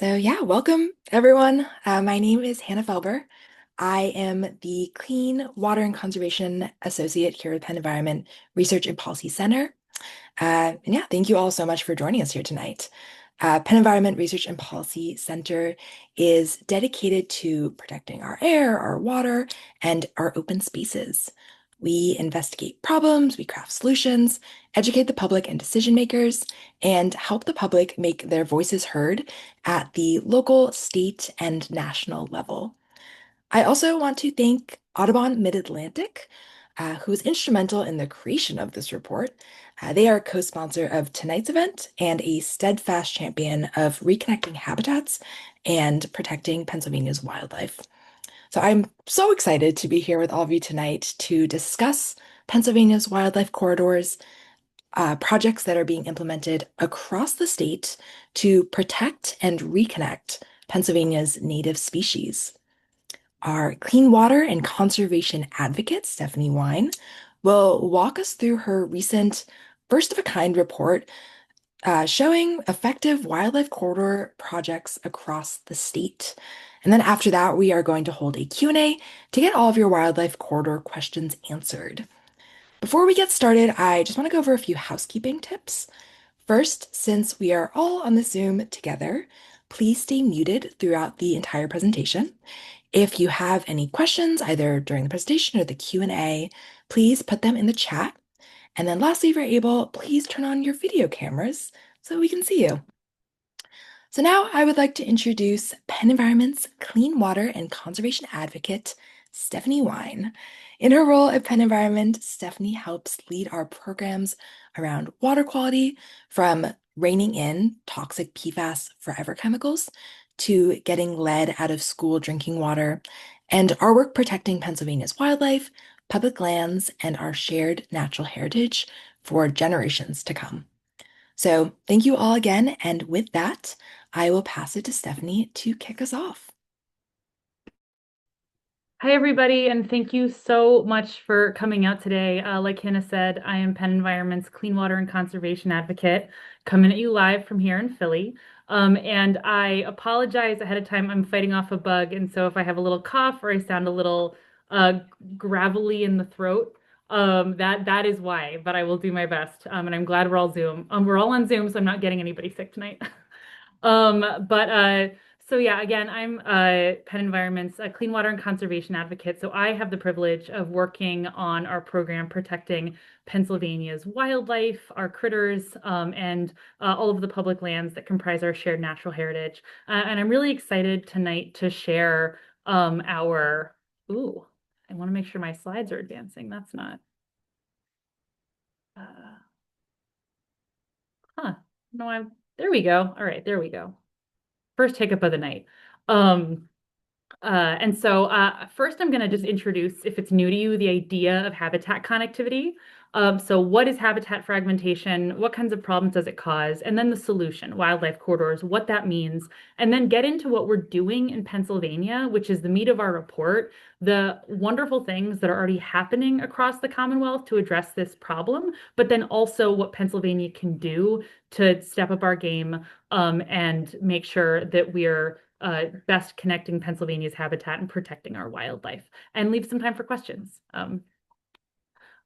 Welcome everyone. My name is Hannah Felber. I am the Clean Water and Conservation Associate here at Penn Environment Research and Policy Center. Thank you all so much for joining us here tonight. Penn Environment Research and Policy Center is dedicated to protecting our air, our water, and our open spaces. We investigate problems, we craft solutions, educate the public and decision makers, and help the public make their voices heard at the local, state, and national level. I also want to thank Audubon Mid-Atlantic, who was instrumental in the creation of this report. They are a co-sponsor of tonight's event and a steadfast champion of reconnecting habitats and protecting Pennsylvania's wildlife. So I'm so excited to be here with all of you tonight to discuss Pennsylvania's wildlife corridors, projects that are being implemented across the state to protect and reconnect Pennsylvania's native species. Our clean water and conservation advocate, Stephanie Wine, will walk us through her recent first of a kind report showing effective wildlife corridor projects across the state. And then after that, we are going to hold a Q&A to get all of your wildlife corridor questions answered. Before we get started, I just want to go over a few housekeeping tips. First, since we are all on the Zoom together, please stay muted throughout the entire presentation. If you have any questions, either during the presentation or the Q&A, please put them in the chat. And then lastly, if you're able, please turn on your video cameras so we can see you. So now I would like to introduce Penn Environment's Clean Water and Conservation Advocate, Stephanie Wine. In her role at Penn Environment, Stephanie helps lead our programs around water quality, from reining in toxic PFAS forever chemicals to getting lead out of school drinking water, and our work protecting Pennsylvania's wildlife, public lands, and our shared natural heritage for generations to come. So thank you all again, and with that, I will pass it to Stephanie to kick us off. Hi, everybody, and thank you so much for coming out today. Like Hannah said, I am Penn Environment's Clean Water and Conservation Advocate, coming at you live from here in Philly. And I apologize ahead of time. I'm fighting off a bug, and so if I have a little cough or I sound a little gravelly in the throat, that is why. But I will do my best. And I'm glad we're all Zoom. We're all on Zoom, so I'm not getting anybody sick tonight. But so yeah, again, I'm Penn Environment's Clean Water and Conservation Advocate. So I have the privilege of working on our program protecting Pennsylvania's wildlife, our critters, and all of the public lands that comprise our shared natural heritage. And I'm really excited tonight to share our, ooh, I want to make sure my slides are advancing. That's not, uh, huh, no, there we go. All right, there we go. First hiccup of the night. Um, First, I'm going to just introduce, if it's new to you, the idea of habitat connectivity. So what is habitat fragmentation? What kinds of problems does it cause? And then the solution, wildlife corridors, what that means. And then get into what we're doing in Pennsylvania, which is the meat of our report, the wonderful things that are already happening across the Commonwealth to address this problem, but then also what Pennsylvania can do to step up our game, and make sure that we're best connecting Pennsylvania's habitat and protecting our wildlife, and leave some time for questions.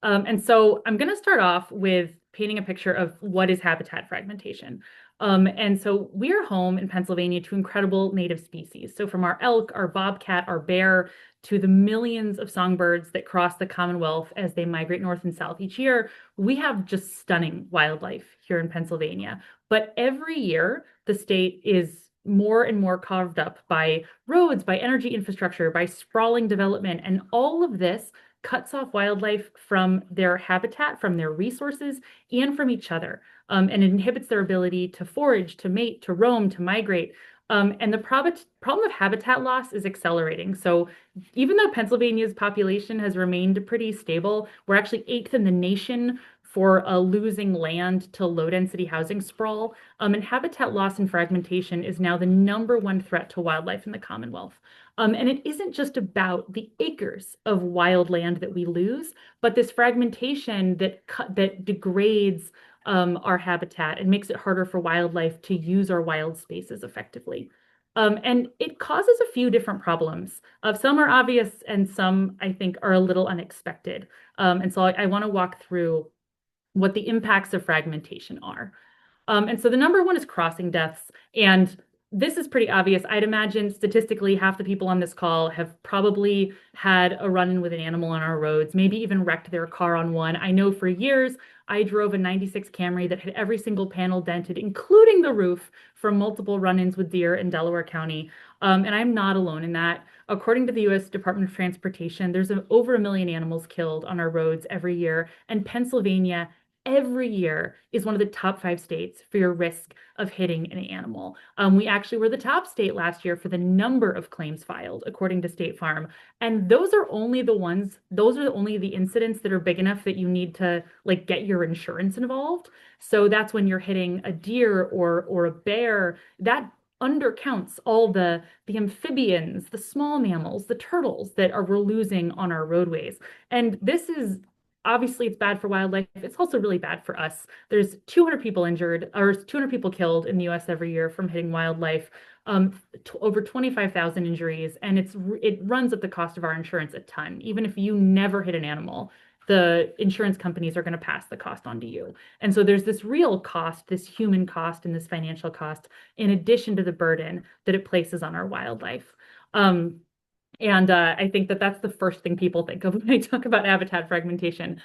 And so I'm going to start off with painting a picture of what is habitat fragmentation. And so we're home in Pennsylvania to incredible native species. So from our elk, our bobcat, our bear, to the millions of songbirds that cross the Commonwealth as they migrate north and south each year, we have just stunning wildlife here in Pennsylvania. But every year, the state is more and more carved up by roads, by energy infrastructure, by sprawling development, and all of this cuts off wildlife from their habitat, from their resources, and from each other. And it inhibits their ability to forage, to mate, to roam, to migrate. And the problem of habitat loss is accelerating. So even though Pennsylvania's population has remained pretty stable, we're actually eighth in the nation for losing land to low density housing sprawl. And habitat loss and fragmentation is now the #1 threat to wildlife in the Commonwealth. And it isn't just about the acres of wild land that we lose, but this fragmentation that degrades our habitat and makes it harder for wildlife to use our wild spaces effectively. And it causes a few different problems. Some are obvious and some I think are a little unexpected. And so I want to walk through what the impacts of fragmentation are. And so the number one is crossing deaths. And this is pretty obvious. I'd imagine statistically, half the people on this call have probably had a run-in with an animal on our roads, maybe even wrecked their car on one. I know for years I drove a 96 Camry that had every single panel dented, including the roof, from multiple run-ins with deer in Delaware County. And I'm not alone in that. According to the US Department of Transportation, there's over 1 million animals killed on our roads every year, and Pennsylvania every year is one of the top 5 states for your risk of hitting an animal. We actually were the top state last year for the number of claims filed, according to State Farm. And those are only the incidents that are big enough that you need to like get your insurance involved. So that's when you're hitting a deer or a bear. That undercounts all the amphibians, the small mammals, the turtles that we're losing on our roadways. And this is obviously it's bad for wildlife. It's also really bad for us. There's 200 people injured or 200 people killed in the US every year from hitting wildlife, over 25,000 injuries, and it runs up the cost of our insurance a ton. Even if you never hit an animal, the insurance companies are going to pass the cost on to you. And so there's this real cost, this human cost, and this financial cost, in addition to the burden that it places on our wildlife. Um, and I think that that's the first thing people think of when I talk about habitat fragmentation,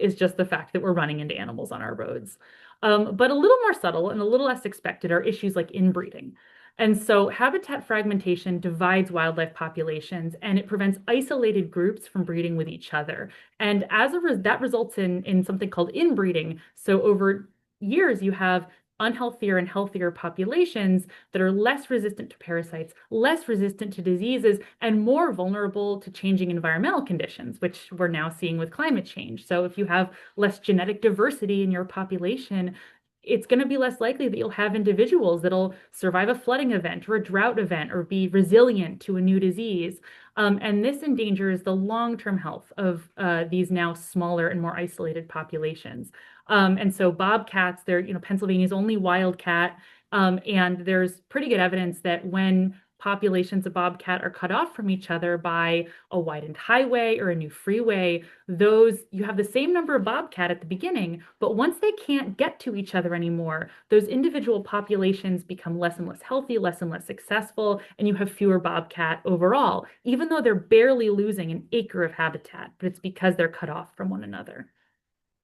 is just the fact that we're running into animals on our roads. But a little more subtle and a little less expected are issues like inbreeding. And so habitat fragmentation divides wildlife populations and it prevents isolated groups from breeding with each other. And that results in something called inbreeding. So over years, you have unhealthier and healthier populations that are less resistant to parasites, less resistant to diseases, and more vulnerable to changing environmental conditions, which we're now seeing with climate change. So if you have less genetic diversity in your population, it's going to be less likely that you'll have individuals that'll survive a flooding event or a drought event or be resilient to a new disease. And this endangers the long-term health of these now smaller and more isolated populations. And so bobcats, they're, Pennsylvania's only wildcat. And there's pretty good evidence that when populations of bobcat are cut off from each other by a widened highway or a new freeway, you have the same number of bobcat at the beginning, but once they can't get to each other anymore, those individual populations become less and less healthy, less and less successful, and you have fewer bobcat overall, even though they're barely losing an acre of habitat, but it's because they're cut off from one another.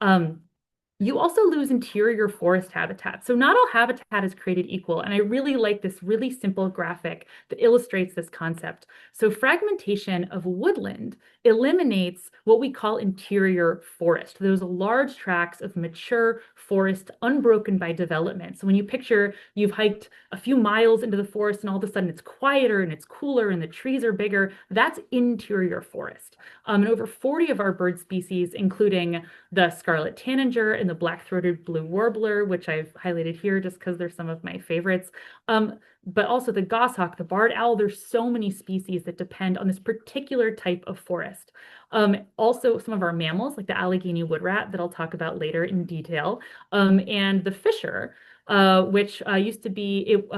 Um, you also lose interior forest habitat. So not all habitat is created equal. And I really like this really simple graphic that illustrates this concept. So fragmentation of woodland eliminates what we call interior forest, those large tracts of mature forest unbroken by development. So when you picture you've hiked a few miles into the forest and all of a sudden it's quieter and it's cooler and the trees are bigger, that's interior forest. And over 40 of our bird species, including the scarlet tanager and the black-throated blue warbler, which I've highlighted here just because they're some of my favorites. But also the goshawk, the barred owl, there's so many species that depend on this particular type of forest. Also, some of our mammals, like the Allegheny wood rat that I'll talk about later in detail, and the fisher, which used to be, it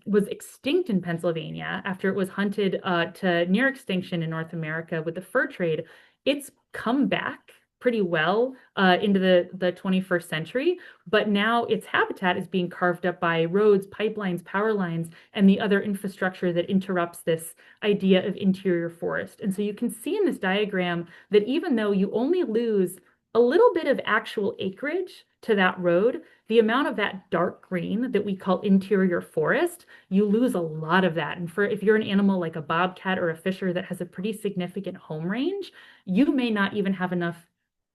was extinct in Pennsylvania after it was hunted to near extinction in North America with the fur trade. It's come back pretty well into the 21st century, but now its habitat is being carved up by roads, pipelines, power lines, and the other infrastructure that interrupts this idea of interior forest. And so you can see in this diagram that even though you only lose a little bit of actual acreage to that road, the amount of that dark green that we call interior forest, you lose a lot of that. And if you're an animal like a bobcat or a fisher that has a pretty significant home range, you may not even have enough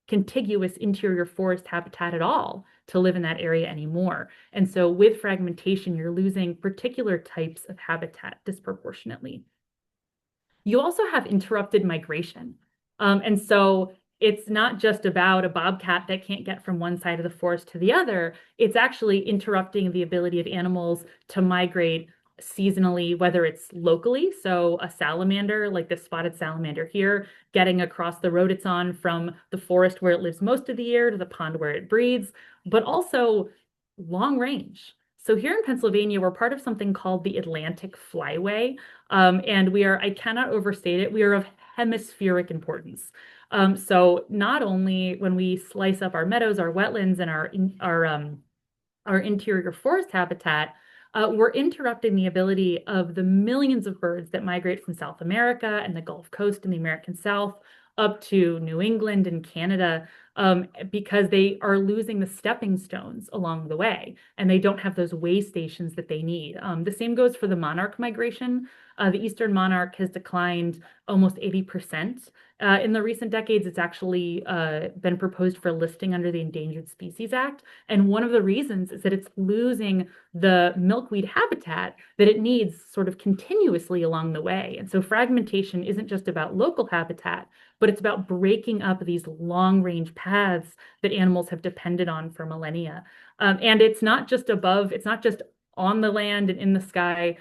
contiguous interior forest habitat at all to live in that area anymore. And so with fragmentation, you're losing particular types of habitat disproportionately. You also have interrupted migration. And so it's not just about a bobcat that can't get from one side of the forest to the other. It's actually interrupting the ability of animals to migrate seasonally, whether it's locally, so a salamander, like the spotted salamander here, getting across the road it's on from the forest where it lives most of the year to the pond where it breeds, but also long range. So here in Pennsylvania, we're part of something called the Atlantic Flyway. And I cannot overstate it, we are of hemispheric importance. So not only when we slice up our meadows, our wetlands, and our interior forest habitat, we're interrupting the ability of the millions of birds that migrate from South America and the Gulf Coast and the American South up to New England and Canada, because they are losing the stepping stones along the way and they don't have those way stations that they need. The same goes for the monarch migration. The eastern monarch has declined almost 80%. In the recent decades, it's actually been proposed for listing under the Endangered Species Act. And one of the reasons is that it's losing the milkweed habitat that it needs sort of continuously along the way. And so fragmentation isn't just about local habitat, but it's about breaking up these long range paths that animals have depended on for millennia. And it's not just on the land and in the sky.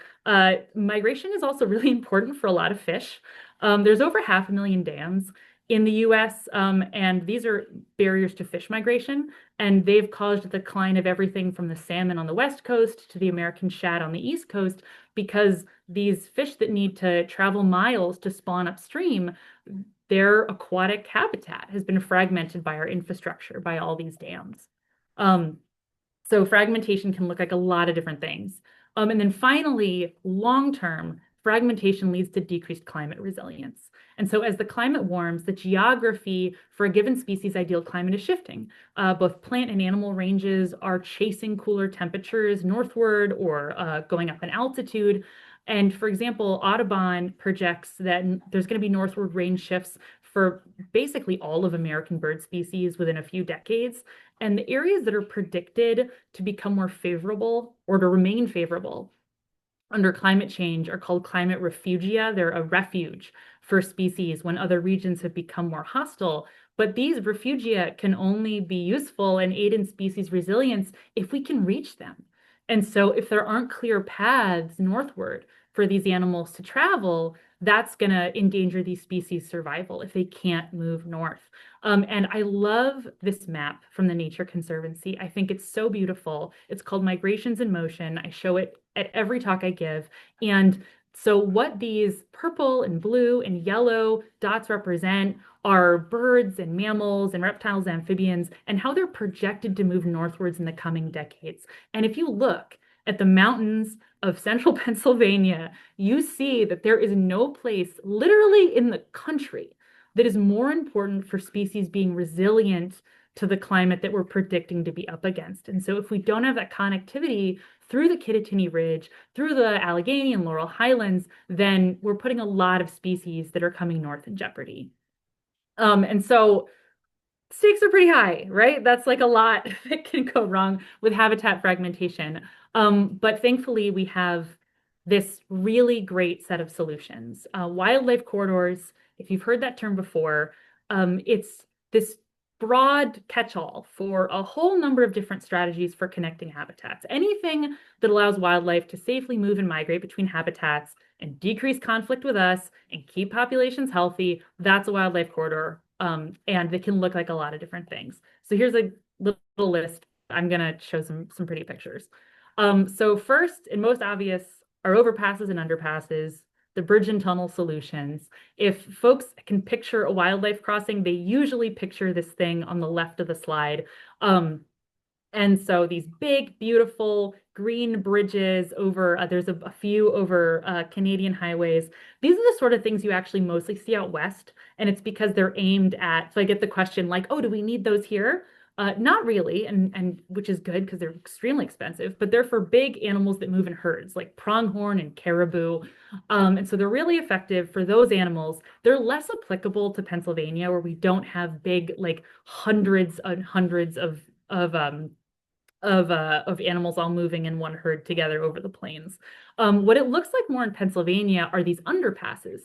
Migration is also really important for a lot of fish. There's over 500,000 dams in the US, and these are barriers to fish migration, and they've caused the decline of everything from the salmon on the West Coast to the American shad on the East Coast, because these fish that need to travel miles to spawn upstream, their aquatic habitat has been fragmented by our infrastructure, by all these dams. Um, so fragmentation can look like a lot of different things. And then finally, long term, fragmentation leads to decreased climate resilience. And so as the climate warms, the geography for a given species' ideal climate is shifting. Both plant and animal ranges are chasing cooler temperatures northward or going up in altitude. And for example, Audubon projects that there's going to be northward range shifts for basically all of American bird species within a few decades. And the areas that are predicted to become more favorable or to remain favorable under climate change are called climate refugia. They're a refuge for species when other regions have become more hostile. But these refugia can only be useful and aid in species resilience if we can reach them. And so if there aren't clear paths northward for these animals to travel, that's going to endanger these species' survival if they can't move north. And I love this map from the Nature Conservancy. I think it's so beautiful. It's called Migrations in Motion. I show it at every talk I give. And so what these purple and blue and yellow dots represent are birds and mammals and reptiles, amphibians, and how they're projected to move northwards in the coming decades. And if you look at the mountains of central Pennsylvania, you see that there is no place literally in the country that is more important for species being resilient to the climate that we're predicting to be up against. And so if we don't have that connectivity through the Kittatinny Ridge, through the Allegheny and Laurel Highlands, then we're putting a lot of species that are coming north in jeopardy. And so stakes are pretty high, right? That's like a lot that can go wrong with habitat fragmentation. But thankfully, we have this really great set of solutions. Wildlife corridors, if you've heard that term before, it's this broad catch-all for a whole number of different strategies for connecting habitats. Anything that allows wildlife to safely move and migrate between habitats and decrease conflict with us and keep populations healthy, that's a wildlife corridor. And they can look like a lot of different things. So here's a little list. I'm going to show some pretty pictures. So first and most obvious are overpasses and underpasses, the bridge and tunnel solutions. If folks can picture a wildlife crossing, they usually picture this thing on the left of the slide. And so these big, beautiful green bridges over, there's a few over Canadian highways. These are the sort of things you actually mostly see out west. And it's because they're aimed at, so I get the question like, oh, do we need those here? Not really, and which is good because they're extremely expensive, but they're for big animals that move in herds, like pronghorn and caribou. And so they're really effective for those animals. They're less applicable to Pennsylvania, where we don't have big, like hundreds and hundreds of of animals all moving in one herd together over the plains. What it looks like more in Pennsylvania are these underpasses.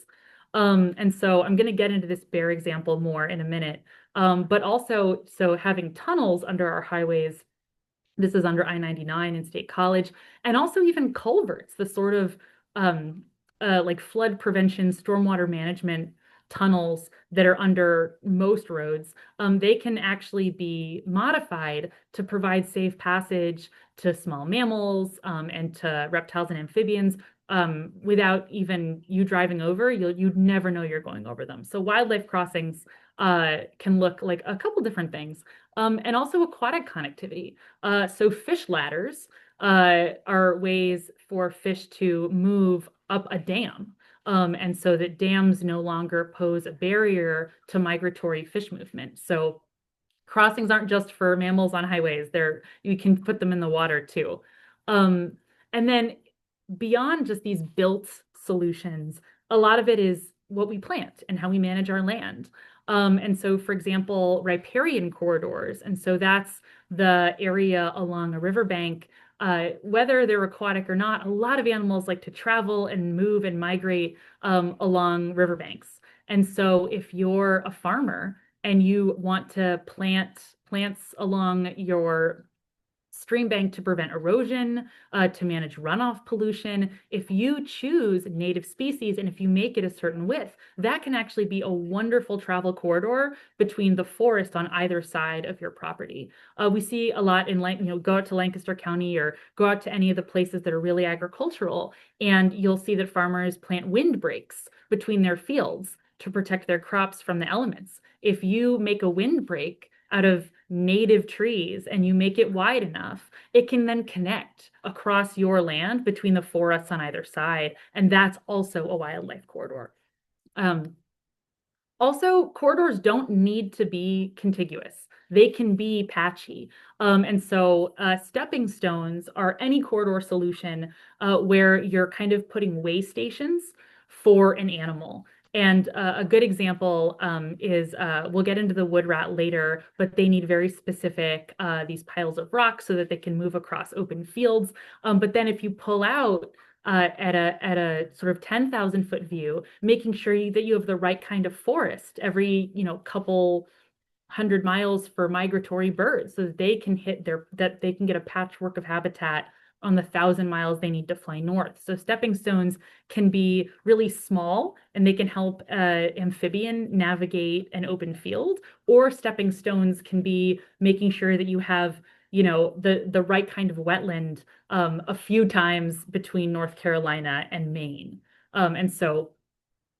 And so I'm going to get into this bear example more in a minute. But also, so having tunnels under our highways, this is under I-99 in State College, and also even culverts, the sort of like flood prevention, stormwater management tunnels that are under most roads, they can actually be modified to provide safe passage to small mammals and to reptiles and amphibians without even you driving over. You'd never know you're going over them. So wildlife crossings can look like a couple different things, and also aquatic connectivity. So fish ladders are ways for fish to move up a dam. And so that dams no longer pose a barrier to migratory fish movement. So crossings aren't just for mammals on highways. You can put them in the water too. Um, and then beyond just these built solutions, a lot of it is what we plant and how we manage our land. And so, for example, riparian corridors, and so that's the area along a riverbank. Whether they're aquatic or not, a lot of animals like to travel and move and migrate along riverbanks. And so, if you're a farmer and you want to plant plants along your stream bank to prevent erosion, to manage runoff pollution. If you choose native species and if you make it a certain width, that can actually be a wonderful travel corridor between the forest on either side of your property. We see a lot in, go out to Lancaster County or go out to any of the places that are really agricultural, and you'll see that farmers plant windbreaks between their fields to protect their crops from the elements. If you make a windbreak out of native trees and you make it wide enough, it can then connect across your land between the forests on either side. And that's also a wildlife corridor. Um, Also, corridors don't need to be contiguous. They can be patchy. And so stepping stones are any corridor solution where you're kind of putting way stations for an animal. And a good example is we'll get into the wood rat later, but they need very specific these piles of rocks so that they can move across open fields. But then if you pull out at a sort of 10,000 foot view, making sure that you have the right kind of forest every, couple 100 miles for migratory birds so that they can that they can get a patchwork of habitat on the 1,000 miles they need to fly north. So stepping stones can be really small and they can help amphibian navigate an open field, or stepping stones can be making sure that you have the right kind of wetland a few times between North Carolina and Maine. And so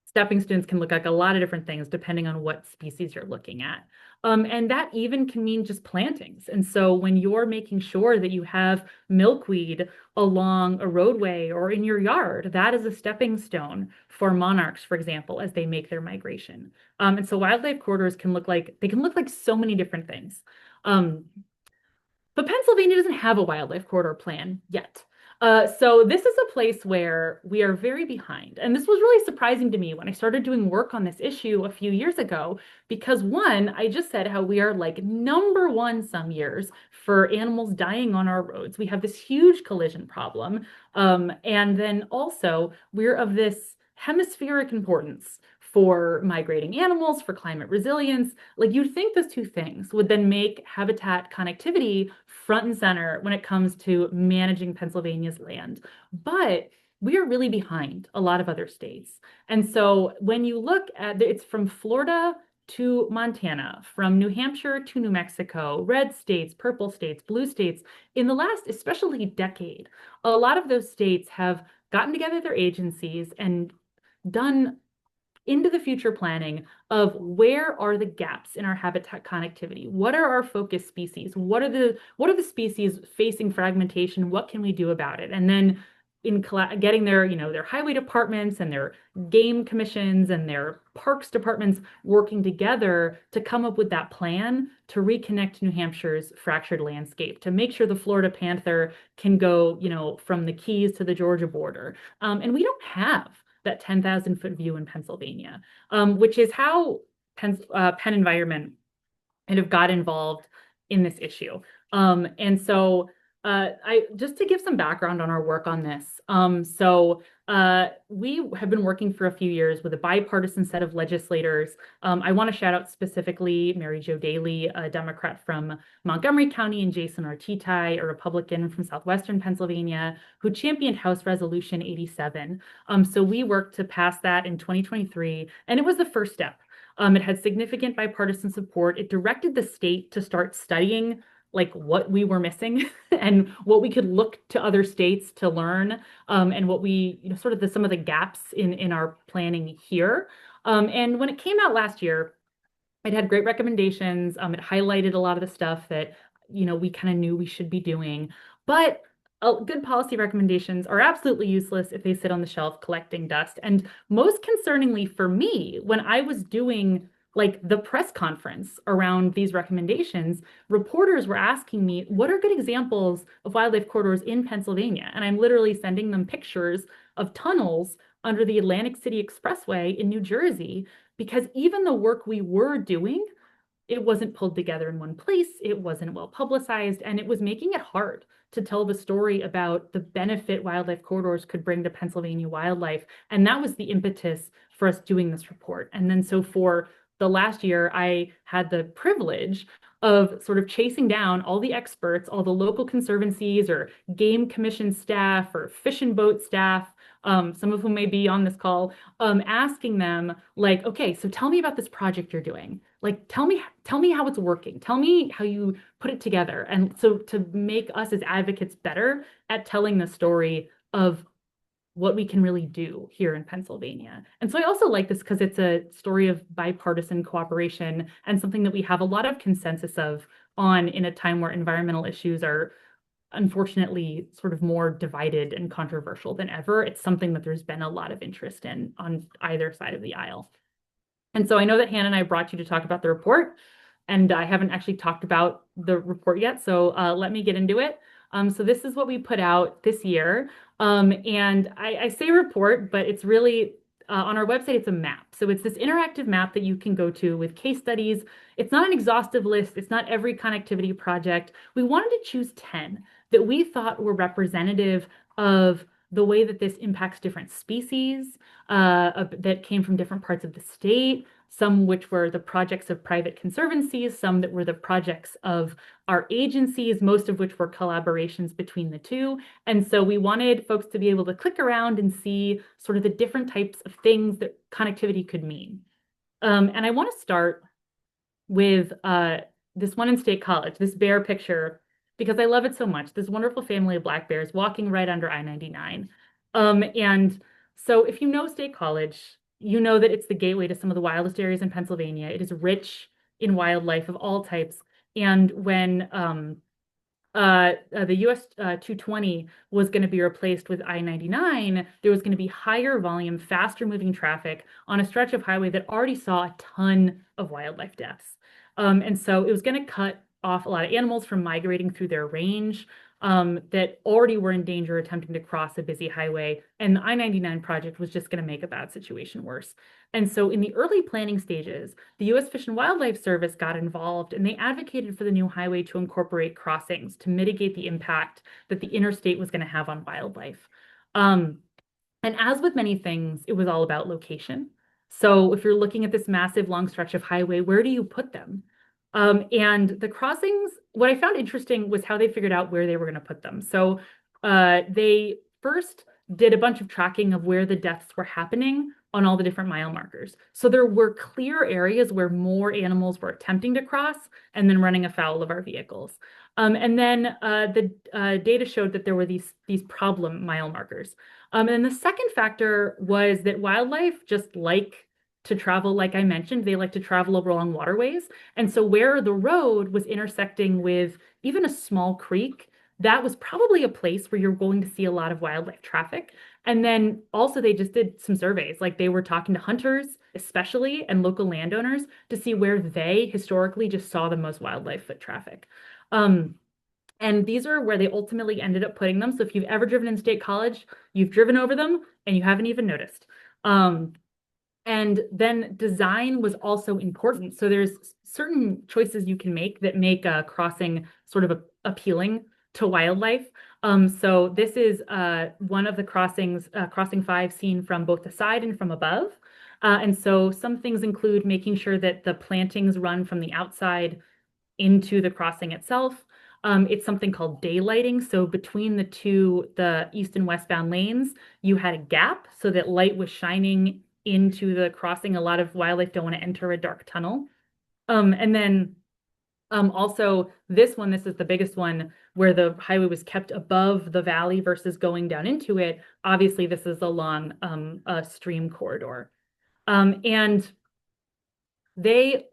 stepping stones can look like a lot of different things depending on what species you're looking at. And that even can mean just plantings. And so when you're making sure that you have milkweed along a roadway or in your yard, that is a stepping stone for monarchs, for example, as they make their migration. And so wildlife corridors can look like so many different things. Um, but Pennsylvania doesn't have a wildlife corridor plan yet. So this is a place where we are very behind. And this was really surprising to me when I started doing work on this issue a few years ago, because one, I just said how we are like number one some years for animals dying on our roads. We have this huge collision problem. And then also we're of this hemispheric importance for migrating animals, for climate resilience. Like you'd think those two things would then make habitat connectivity front and center when it comes to managing Pennsylvania's land. But we are really behind a lot of other states. And so when you look at it's from Florida to Montana, from New Hampshire to New Mexico, red states, purple states, blue states, in the last, especially decade, a lot of those states have gotten together their agencies and done into the future planning of where are the gaps in our habitat connectivity? What are our focus species? What are the species facing fragmentation? What can we do about it? And then in getting their highway departments and their game commissions and their parks departments working together to come up with that plan to reconnect New Hampshire's fractured landscape, to make sure the Florida panther can go, from the Keys to the Georgia border. And we don't have that 10,000 foot view in Pennsylvania, which is how PennEnvironment kind of got involved in this issue. And so I just to give some background on our work on this. We have been working for a few years with a bipartisan set of legislators. I want to shout out specifically Mary Jo Daley, a Democrat from Montgomery County, and Jason Artiti, a Republican from southwestern Pennsylvania, who championed House Resolution 87. So we worked to pass that in 2023, and it was the first step. It had significant bipartisan support. It directed the state to start studying like what we were missing and what we could look to other states to learn, and what we, sort of some of the gaps in our planning here. And when it came out last year, it had great recommendations. It highlighted a lot of the stuff that, we kind of knew we should be doing. But good policy recommendations are absolutely useless if they sit on the shelf collecting dust. And most concerningly for me, when I was doing like the press conference around these recommendations, reporters were asking me, what are good examples of wildlife corridors in Pennsylvania? And I'm literally sending them pictures of tunnels under the Atlantic City Expressway in New Jersey, because even the work we were doing, it wasn't pulled together in one place, it wasn't well publicized, and it was making it hard to tell the story about the benefit wildlife corridors could bring to Pennsylvania wildlife. And that was the impetus for us doing this report. And then so for the last year, I had the privilege of sort of chasing down all the experts, all the local conservancies or game commission staff or fish and boat staff, some of whom may be on this call, asking them like, okay, so tell me about this project you're doing. Like, tell me how it's working. Tell me how you put it together. And so to make us as advocates better at telling the story of what we can really do here in Pennsylvania. And so I also like this because it's a story of bipartisan cooperation and something that we have a lot of consensus of on in a time where environmental issues are unfortunately sort of more divided and controversial than ever. It's something that there's been a lot of interest in on either side of the aisle. And so I know that Hannah and I brought you to talk about the report, and I haven't actually talked about the report yet. So let me get into it. So this is what we put out this year. And I say report, but it's really on our website, it's a map. So it's this interactive map that you can go to with case studies. It's not an exhaustive list. It's not every connectivity project. We wanted to choose 10 that we thought were representative of the way that this impacts different species that came from different parts of the state, some which were the projects of private conservancies, some that were the projects of our agencies, most of which were collaborations between the two. And so we wanted folks to be able to click around and see sort of the different types of things that connectivity could mean. And I want to start with this one in State College, this bear picture, because I love it so much. This wonderful family of black bears walking right under I-99. And so if you know State College, you know that it's the gateway to some of the wildest areas in Pennsylvania. It is rich in wildlife of all types. And when the US 220 was going to be replaced with I-99, there was going to be higher volume, faster moving traffic on a stretch of highway that already saw a ton of wildlife deaths. And so it was going to cut off a lot of animals from migrating through their range, that already were in danger attempting to cross a busy highway. And the I-99 project was just going to make a bad situation worse. And so in the early planning stages, the U.S. Fish and Wildlife Service got involved, and they advocated for the new highway to incorporate crossings to mitigate the impact that the interstate was going to have on wildlife. And as with many things, it was all about location. So if you're looking at this massive long stretch of highway, where do you put them? And the crossings, what I found interesting was how they figured out where they were going to put them. So they first did a bunch of tracking of where the deaths were happening on all the different mile markers. So there were clear areas where more animals were attempting to cross and then running afoul of our vehicles. And then the data showed that there were these problem mile markers. And the second factor was that wildlife just like to travel, like I mentioned, they like to travel over long waterways. And so where the road was intersecting with even a small creek, that was probably a place where you're going to see a lot of wildlife traffic. And then also they just did some surveys, like they were talking to hunters, especially, and local landowners to see where they historically just saw the most wildlife foot traffic. And these are where they ultimately ended up putting them. So if you've ever driven in State College, you've driven over them and you haven't even noticed. And then design was also important. So there's certain choices you can make that make a crossing sort of appealing to wildlife. So this is one of the crossings, crossing five, seen from both the side and from above. And so some things include making sure that the plantings run from the outside into the crossing itself. It's something called daylighting. So between the east and westbound lanes, you had a gap so that light was shining into the crossing. A lot of wildlife don't want to enter a dark tunnel. And then also, this is the biggest one where the highway was kept above the valley versus going down into it. Obviously, this is along a stream corridor. And they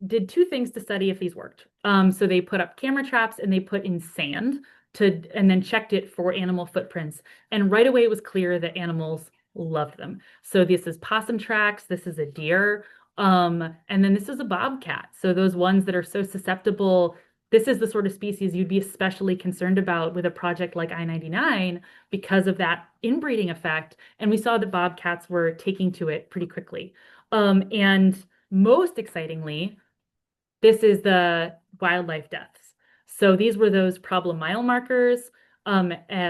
did two things to study if these worked. So they put up camera traps and they put in sand and then checked it for animal footprints. And right away it was clear that animals loved them. So this is possum tracks, this is a deer, and then this is a bobcat. So those ones that are so susceptible, this is the sort of species you'd be especially concerned about with a project like I-99 because of that inbreeding effect. And we saw that bobcats were taking to it pretty quickly. And most excitingly, this is the wildlife deaths. So these were those problem mile markers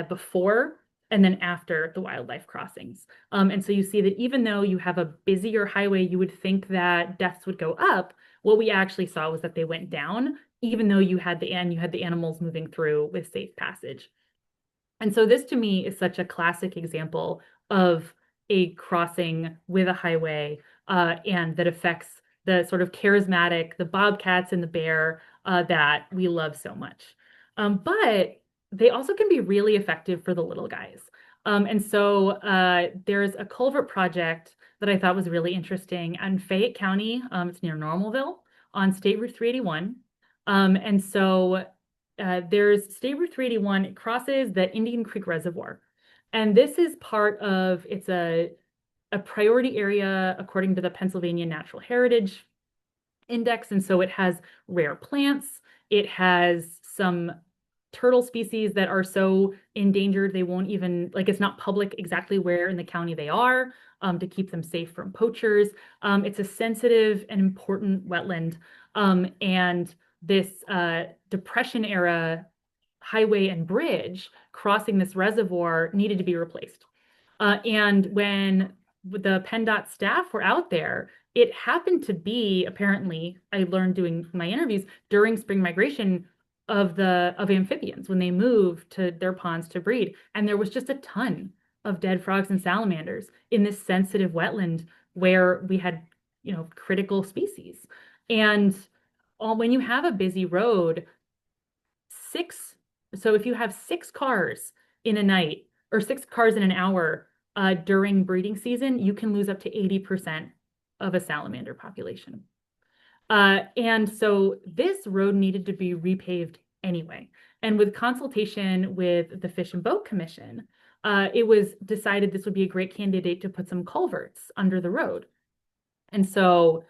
before and then after the wildlife crossings. And so you see that even though you have a busier highway, you would think that deaths would go up. What we actually saw was that they went down, even though you had the animals moving through with safe passage. And so this to me is such a classic example of a crossing with a highway and that affects the sort of charismatic, the bobcats and the bear that we love so much. But they also can be really effective for the little guys. And so there's a culvert project that I thought was really interesting in Fayette County. It's near Normalville on State Route 381. And so there's State Route 381. It crosses the Indian Creek Reservoir. And this is it's a priority area according to the Pennsylvania Natural Heritage Index. And so it has rare plants. It has some turtle species that are so endangered they won't even, like, it's not public exactly where in the county they are to keep them safe from poachers. It's a sensitive and important wetland. And this Depression era highway and bridge crossing this reservoir needed to be replaced. And when the PennDOT staff were out there, it happened to be, apparently, I learned doing my interviews during spring migration of amphibians when they move to their ponds to breed. And there was just a ton of dead frogs and salamanders in this sensitive wetland where we had, critical species. And when you have a busy road, six, so if you have six cars in a night or six cars in an hour during breeding season, you can lose up to 80% of a salamander population. And so this road needed to be repaved anyway. And with consultation with the Fish and Boat Commission, it was decided this would be a great candidate to put some culverts under the road. And so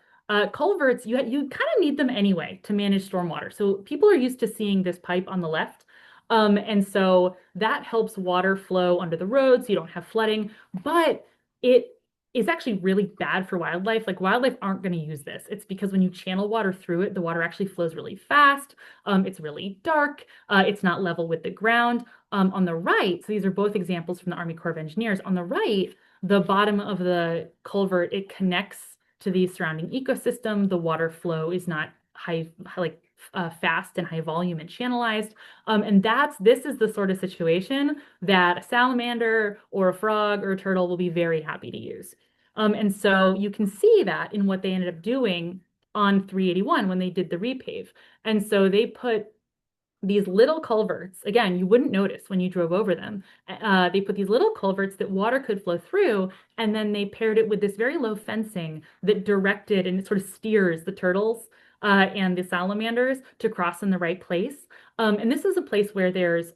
culverts, you kind of need them anyway to manage stormwater. So people are used to seeing this pipe on the left. And so that helps water flow under the road so you don't have flooding, but it is actually really bad for wildlife. Like wildlife aren't going to use this. It's because when you channel water through it, the water actually flows really fast. It's really dark. It's not level with the ground. On the right, so these are both examples from the Army Corps of Engineers. On the right, the bottom of the culvert, it connects to the surrounding ecosystem. The water flow is not fast and high volume and channelized. And this is the sort of situation that a salamander or a frog or a turtle will be very happy to use. And so you can see that in what they ended up doing on 381 when they did the repave. And so they put these little culverts, again, you wouldn't notice when you drove over them. They put these little culverts that water could flow through, and then they paired it with this very low fencing that directed and it sort of steers the turtles and the salamanders to cross in the right place. And this is a place where there's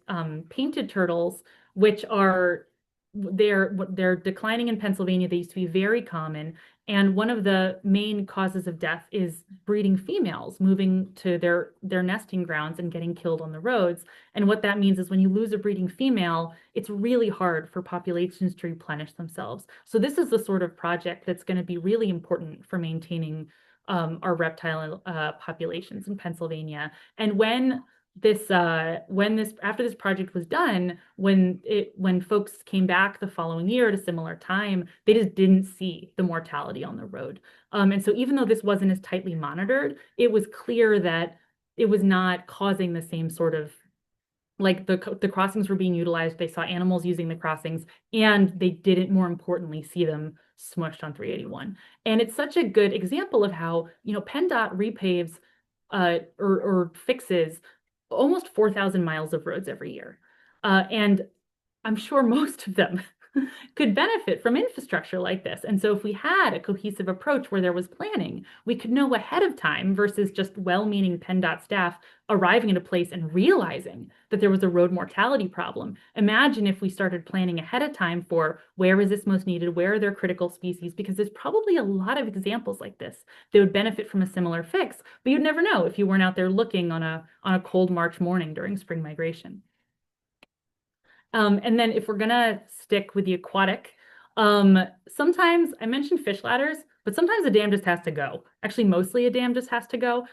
painted turtles, which are they're declining in Pennsylvania. They used to be very common. And one of the main causes of death is breeding females moving to their nesting grounds and getting killed on the roads. And what that means is when you lose a breeding female, it's really hard for populations to replenish themselves. So this is the sort of project that's going to be really important for maintaining our reptile populations in Pennsylvania. And when this after this project was done, when folks came back the following year at a similar time, they just didn't see the mortality on the road. And so even though this wasn't as tightly monitored, it was clear that it was not causing the same sort of, like, the crossings were being utilized. They saw animals using the crossings, and they didn't, more importantly, see them smushed on 381. And it's such a good example of how, PennDOT repaves or fixes almost 4,000 miles of roads every year. And I'm sure most of them could benefit from infrastructure like this. And so if we had a cohesive approach where there was planning, we could know ahead of time versus just well-meaning PennDOT staff arriving at a place and realizing that there was a road mortality problem. Imagine if we started planning ahead of time for where is this most needed, where are there critical species, because there's probably a lot of examples like this that would benefit from a similar fix, but you'd never know if you weren't out there looking on a cold March morning during spring migration. And then if we're gonna stick with the aquatic, sometimes I mentioned fish ladders, but sometimes a dam just has to go. Actually, mostly a dam just has to go.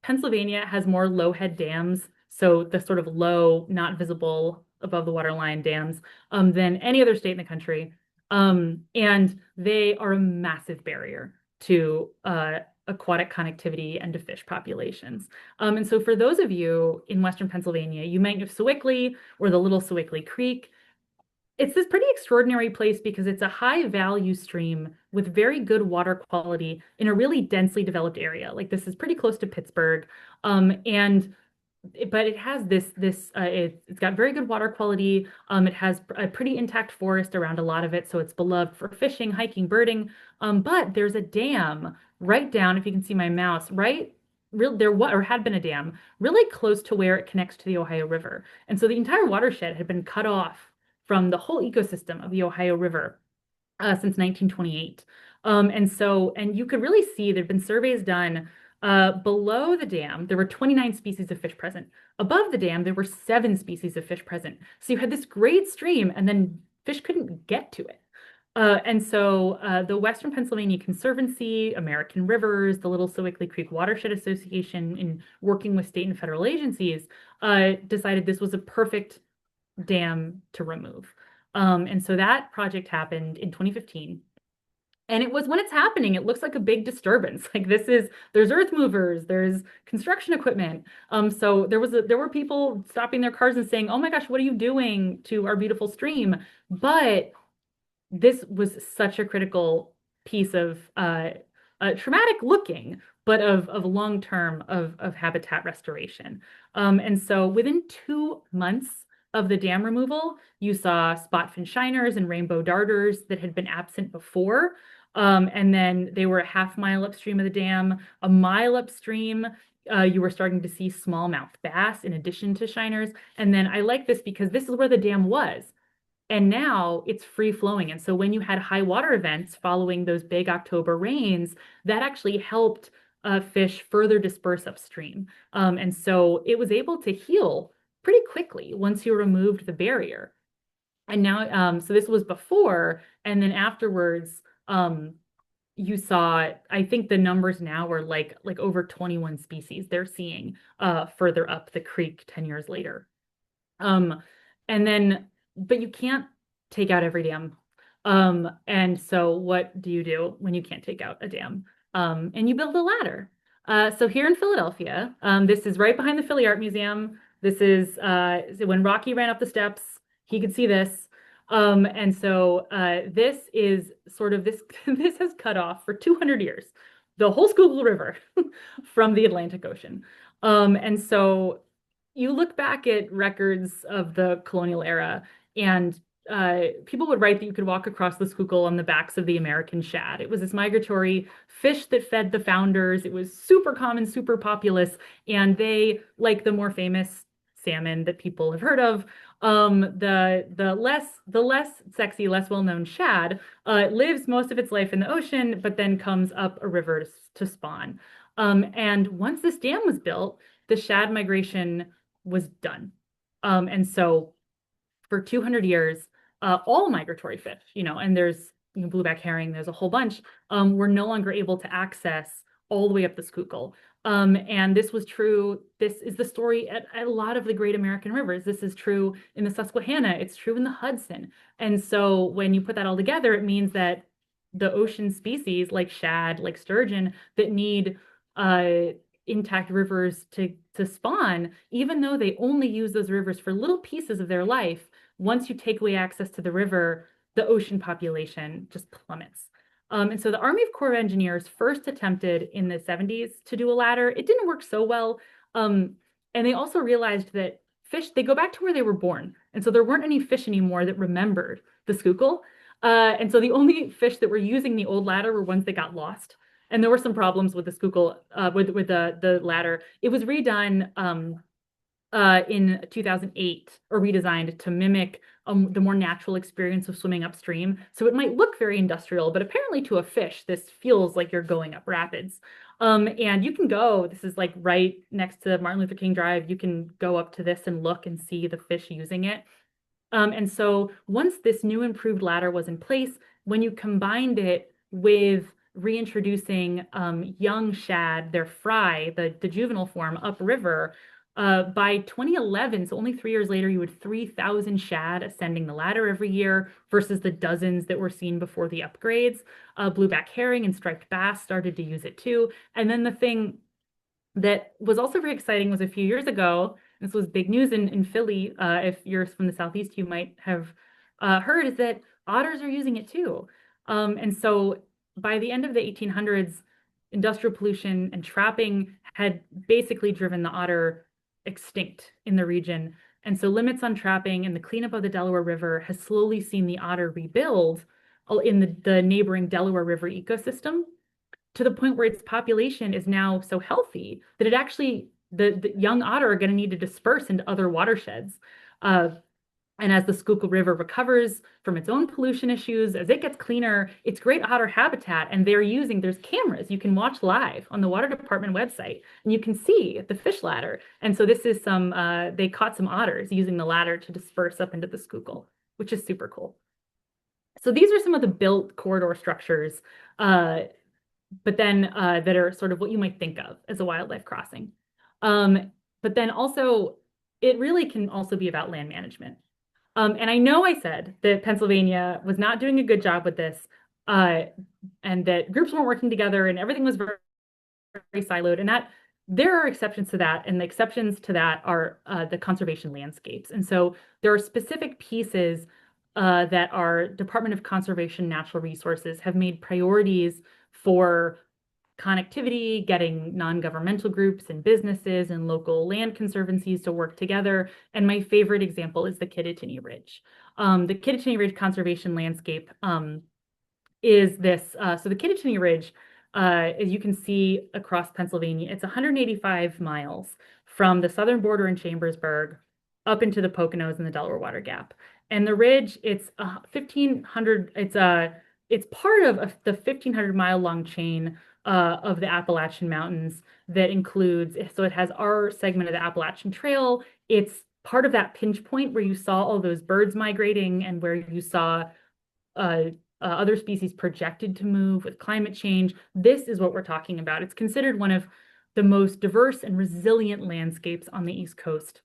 Pennsylvania has more low head dams, so the sort of low, not visible above the waterline dams, than any other state in the country. And they are a massive barrier to aquatic connectivity and to fish populations. And so for those of you in Western Pennsylvania, you might know Sewickley or the Little Sewickley Creek. It's this pretty extraordinary place because it's a high value stream with very good water quality in a really densely developed area. Like, this is pretty close to Pittsburgh. And but it has it's got very good water quality. It has a pretty intact forest around a lot of it, so it's beloved for fishing, hiking, birding. But there's a dam right down, if you can see my mouse, right real there was or had been a dam really close to where it connects to the Ohio River. And so the entire watershed had been cut off from the whole ecosystem of the Ohio River since 1928. And you could really see there'd been surveys done. Below the dam, there were 29 species of fish present. Above the dam, there were 7 species of fish present. So you had this great stream, and then fish couldn't get to it. And so the Western Pennsylvania Conservancy, American Rivers, the Little Sewickley Creek Watershed Association, in working with state and federal agencies, decided this was a perfect dam to remove. And so that project happened in 2015. And it was, when it's happening, it looks like a big disturbance. Like, there's earth movers, there's construction equipment. So there were people stopping their cars and saying, "Oh my gosh, what are you doing to our beautiful stream?" But this was such a critical piece of traumatic looking, but of long term of habitat restoration. And so within 2 months of the dam removal, you saw spotfin shiners and rainbow darters that had been absent before. And then they were a half-mile upstream of the dam. A mile upstream, you were starting to see smallmouth bass in addition to shiners. And then I like this because this is where the dam was. And now it's free flowing. And so when you had high water events following those big October rains, that actually helped fish further disperse upstream. And so it was able to heal pretty quickly once you removed the barrier. And now, so this was before, and then afterwards, you saw, I think the numbers now are like over 21 species they're seeing further up the creek 10 years later. Um, and then, but you can't take out every dam. And so what do you do when you can't take out a dam? And you build a ladder. So here in Philadelphia, this is right behind the Philly Art Museum. This is when Rocky ran up the steps, he could see this. And so this is sort of this, this has cut off for 200 years the whole Schuylkill River from the Atlantic Ocean. And so you look back at records of the colonial era, and people would write that you could walk across the Schuylkill on the backs of the American shad. It was this migratory fish that fed the founders. It was super common, super populous, and they, like the more famous salmon that people have heard of, the less sexy, less well-known shad lives most of its life in the ocean, but then comes up a river to spawn. And once this dam was built, the shad migration was done. And so for 200 years, all migratory fish, and there's blueback herring, there's a whole bunch, were no longer able to access all the way up the Schuylkill. And this was true. This is the story at a lot of the great American rivers. This is true in the Susquehanna. It's true in the Hudson. And so when you put that all together, it means that the ocean species like shad, like sturgeon, that need uh, intact rivers to spawn, even though they only use those rivers for little pieces of their life, once you take away access to the river, the ocean population just plummets. And so the Army Corps of Engineers first attempted in the 70s to do a ladder. It didn't work so well. Um, and they also realized that fish, they go back to where they were born. And so there weren't any fish anymore that remembered the Schuylkill. And so the only fish that were using the old ladder were ones that got lost. And there were some problems with the Schuylkill, with the ladder. It was redone in 2008 or redesigned to mimic the more natural experience of swimming upstream. So it might look very industrial, but apparently to a fish, this feels like you're going up rapids. And you can go, this is like right next to Martin Luther King Drive. You can go up to this and look and see the fish using it. And so once this new improved ladder was in place, when you combined it with reintroducing young shad, their fry, the juvenile form, upriver, by 2011, so only 3 years later, you had 3,000 shad ascending the ladder every year versus the dozens that were seen before the upgrades. Blueback herring and striped bass started to use it too. And then the thing that was also very exciting was a few years ago. This was big news in Philly. If you're from the Southeast, you might have heard is that otters are using it too. And so by the end of the 1800s, industrial pollution and trapping had basically driven the otter extinct in the region. And so limits on trapping and the cleanup of the Delaware River has slowly seen the otter rebuild in the neighboring Delaware River ecosystem to the point where its population is now so healthy that it actually the young otter are going to need to disperse into other watersheds. Uh, and as the Schuylkill River recovers from its own pollution issues, as it gets cleaner, it's great otter habitat. And there's cameras you can watch live on the Water Department website, and you can see the fish ladder. And so this is they caught some otters using the ladder to disperse up into the Schuylkill, which is super cool. So these are some of the built corridor structures uh, but then that are sort of what you might think of as a wildlife crossing. But then also, it really can also be about land management. And I know I said that Pennsylvania was not doing a good job with this, uh, and that groups weren't working together, and everything was very siloed, and that there are exceptions to that, and the exceptions to that are the conservation landscapes. And so there are specific pieces that our Department of Conservation Natural Resources have made priorities for connectivity, getting non-governmental groups and businesses and local land conservancies to work together. And my favorite example is the Kittatinny Ridge. The Kittatinny Ridge Conservation Landscape is this. So the Kittatinny Ridge, as you can see across Pennsylvania, it's 185 miles from the southern border in Chambersburg up into the Poconos and the Delaware Water Gap. And the ridge, it's 1,500. It's part of the 1,500-mile long chain of the Appalachian Mountains that includes. So it has our segment of the Appalachian Trail. It's part of that pinch point where you saw all those birds migrating and where you saw uh, other species projected to move with climate change. This is what we're talking about. It's considered one of the most diverse and resilient landscapes on the East Coast.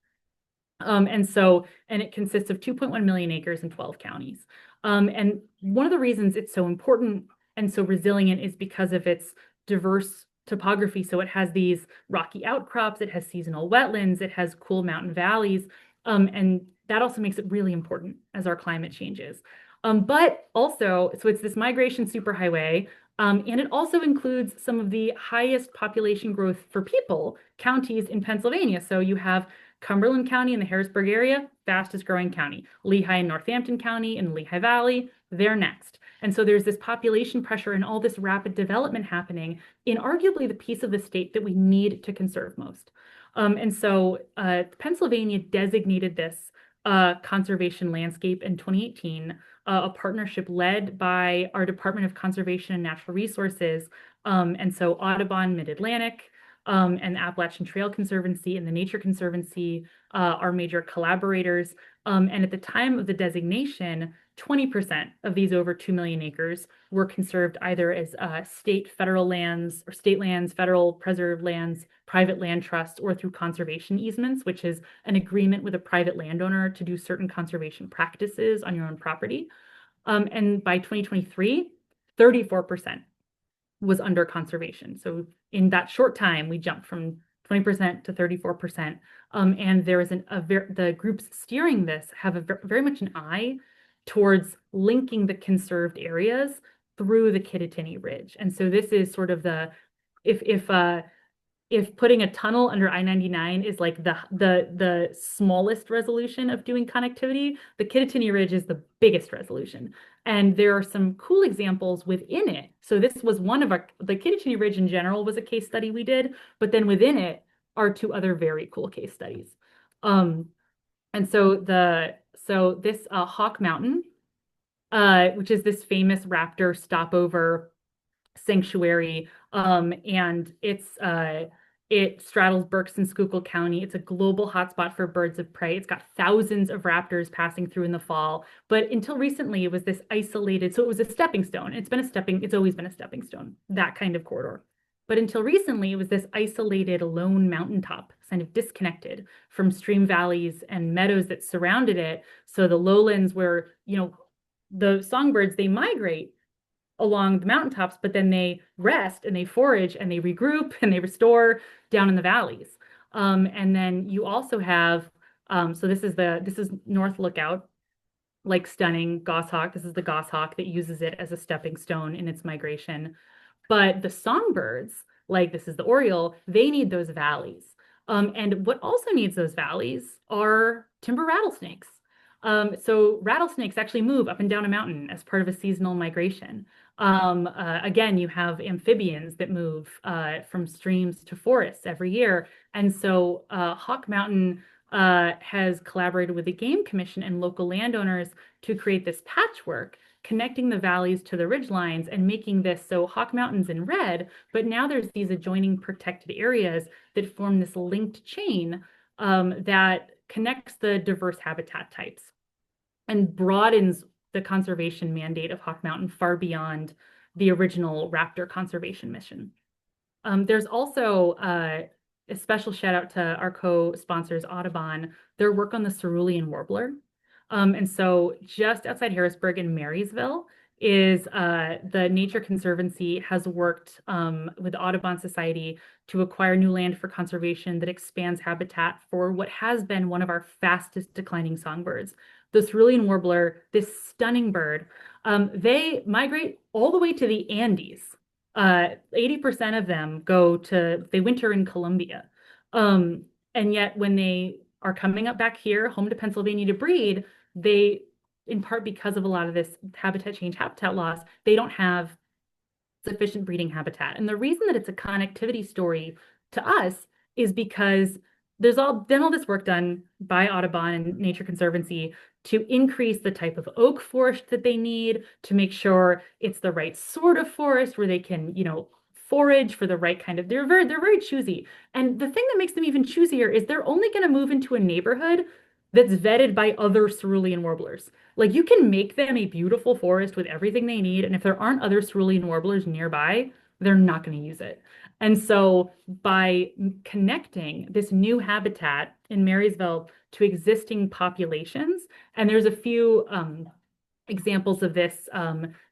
And it consists of 2.1 million acres in 12 counties. And one of the reasons it's so important and so resilient is because of its diverse topography. So it has these rocky outcrops, it has seasonal wetlands, it has cool mountain valleys. And that also makes it really important as our climate changes. But also, so it's this migration superhighway, and it also includes some of the highest population growth for people counties in Pennsylvania. So you have Cumberland County in the Harrisburg area, fastest growing county. Lehigh and Northampton County in the Lehigh Valley, they're next. And so there's this population pressure and all this rapid development happening in arguably the piece of the state that we need to conserve most. And so Pennsylvania designated this conservation landscape in 2018, a partnership led by our Department of Conservation and Natural Resources. And so Audubon Mid-Atlantic, and the Appalachian Trail Conservancy and the Nature Conservancy are major collaborators. And at the time of the designation, 20% of these over 2 million acres were conserved either as state, federal lands, or state lands, federal preserved lands, private land trust, or through conservation easements, which is an agreement with a private landowner to do certain conservation practices on your own property. And by 2023, 34% was under conservation. So in that short time, we jumped from 20% to 34%. And there is the groups steering this have very much an eye towards linking the conserved areas through the Kittatinny Ridge. And so this is sort of if if uh, if putting a tunnel under I-99 is like the smallest resolution of doing connectivity, the Kittatinny Ridge is the biggest resolution. And there are some cool examples within it. So this was one of the Kittatinny Ridge in general was a case study we did, but then within it are two other very cool case studies. And so this Hawk Mountain, which is this famous raptor stopover sanctuary. And it straddles Berks and Schuylkill County. It's a global hotspot for birds of prey. It's got thousands of raptors passing through in the fall. But until recently, it was this isolated, so it was a stepping stone. It's always been a stepping stone, that kind of corridor. But until recently, it was this isolated lone mountaintop, kind of disconnected from stream valleys and meadows that surrounded it. So the lowlands where, the songbirds, they migrate along the mountaintops, but then they rest and they forage and they regroup and they restore down in the valleys. And then you also have, so this is North Lookout, like stunning goshawk. This is the goshawk that uses it as a stepping stone in its migration. But the songbirds, like this is the oriole, they need those valleys. And what also needs those valleys are timber rattlesnakes. So rattlesnakes actually move up and down a mountain as part of a seasonal migration. Again, you have amphibians that move from streams to forests every year. And so Hawk Mountain has collaborated with the Game Commission and local landowners to create this patchwork connecting the valleys to the ridgelines and making this so Hawk Mountain's in red, but now there's these adjoining protected areas that form this linked chain that connects the diverse habitat types and broadens the conservation mandate of Hawk Mountain far beyond the original raptor conservation mission. There's also a special shout out to our co-sponsors, Audubon, their work on the cerulean warbler. And so just outside Harrisburg in Marysville is the Nature Conservancy has worked with the Audubon Society to acquire new land for conservation that expands habitat for what has been one of our fastest declining songbirds. The cerulean warbler, this stunning bird, they migrate all the way to the Andes. 80% of them they winter in Colombia. And yet when they are coming up back here, home to Pennsylvania to breed, they, in part because of a lot of this habitat change, habitat loss, they don't have sufficient breeding habitat. And the reason that it's a connectivity story to us is because there's been all this work done by Audubon and Nature Conservancy to increase the type of oak forest that they need, to make sure it's the right sort of forest where they can, forage for the right kind of, they're very choosy. And the thing that makes them even choosier is they're only going to move into a neighborhood that's vetted by other cerulean warblers. Like you can make them a beautiful forest with everything they need, and if there aren't other cerulean warblers nearby, they're not going to use it. And so by connecting this new habitat in Marysville to existing populations, and there's a few examples of this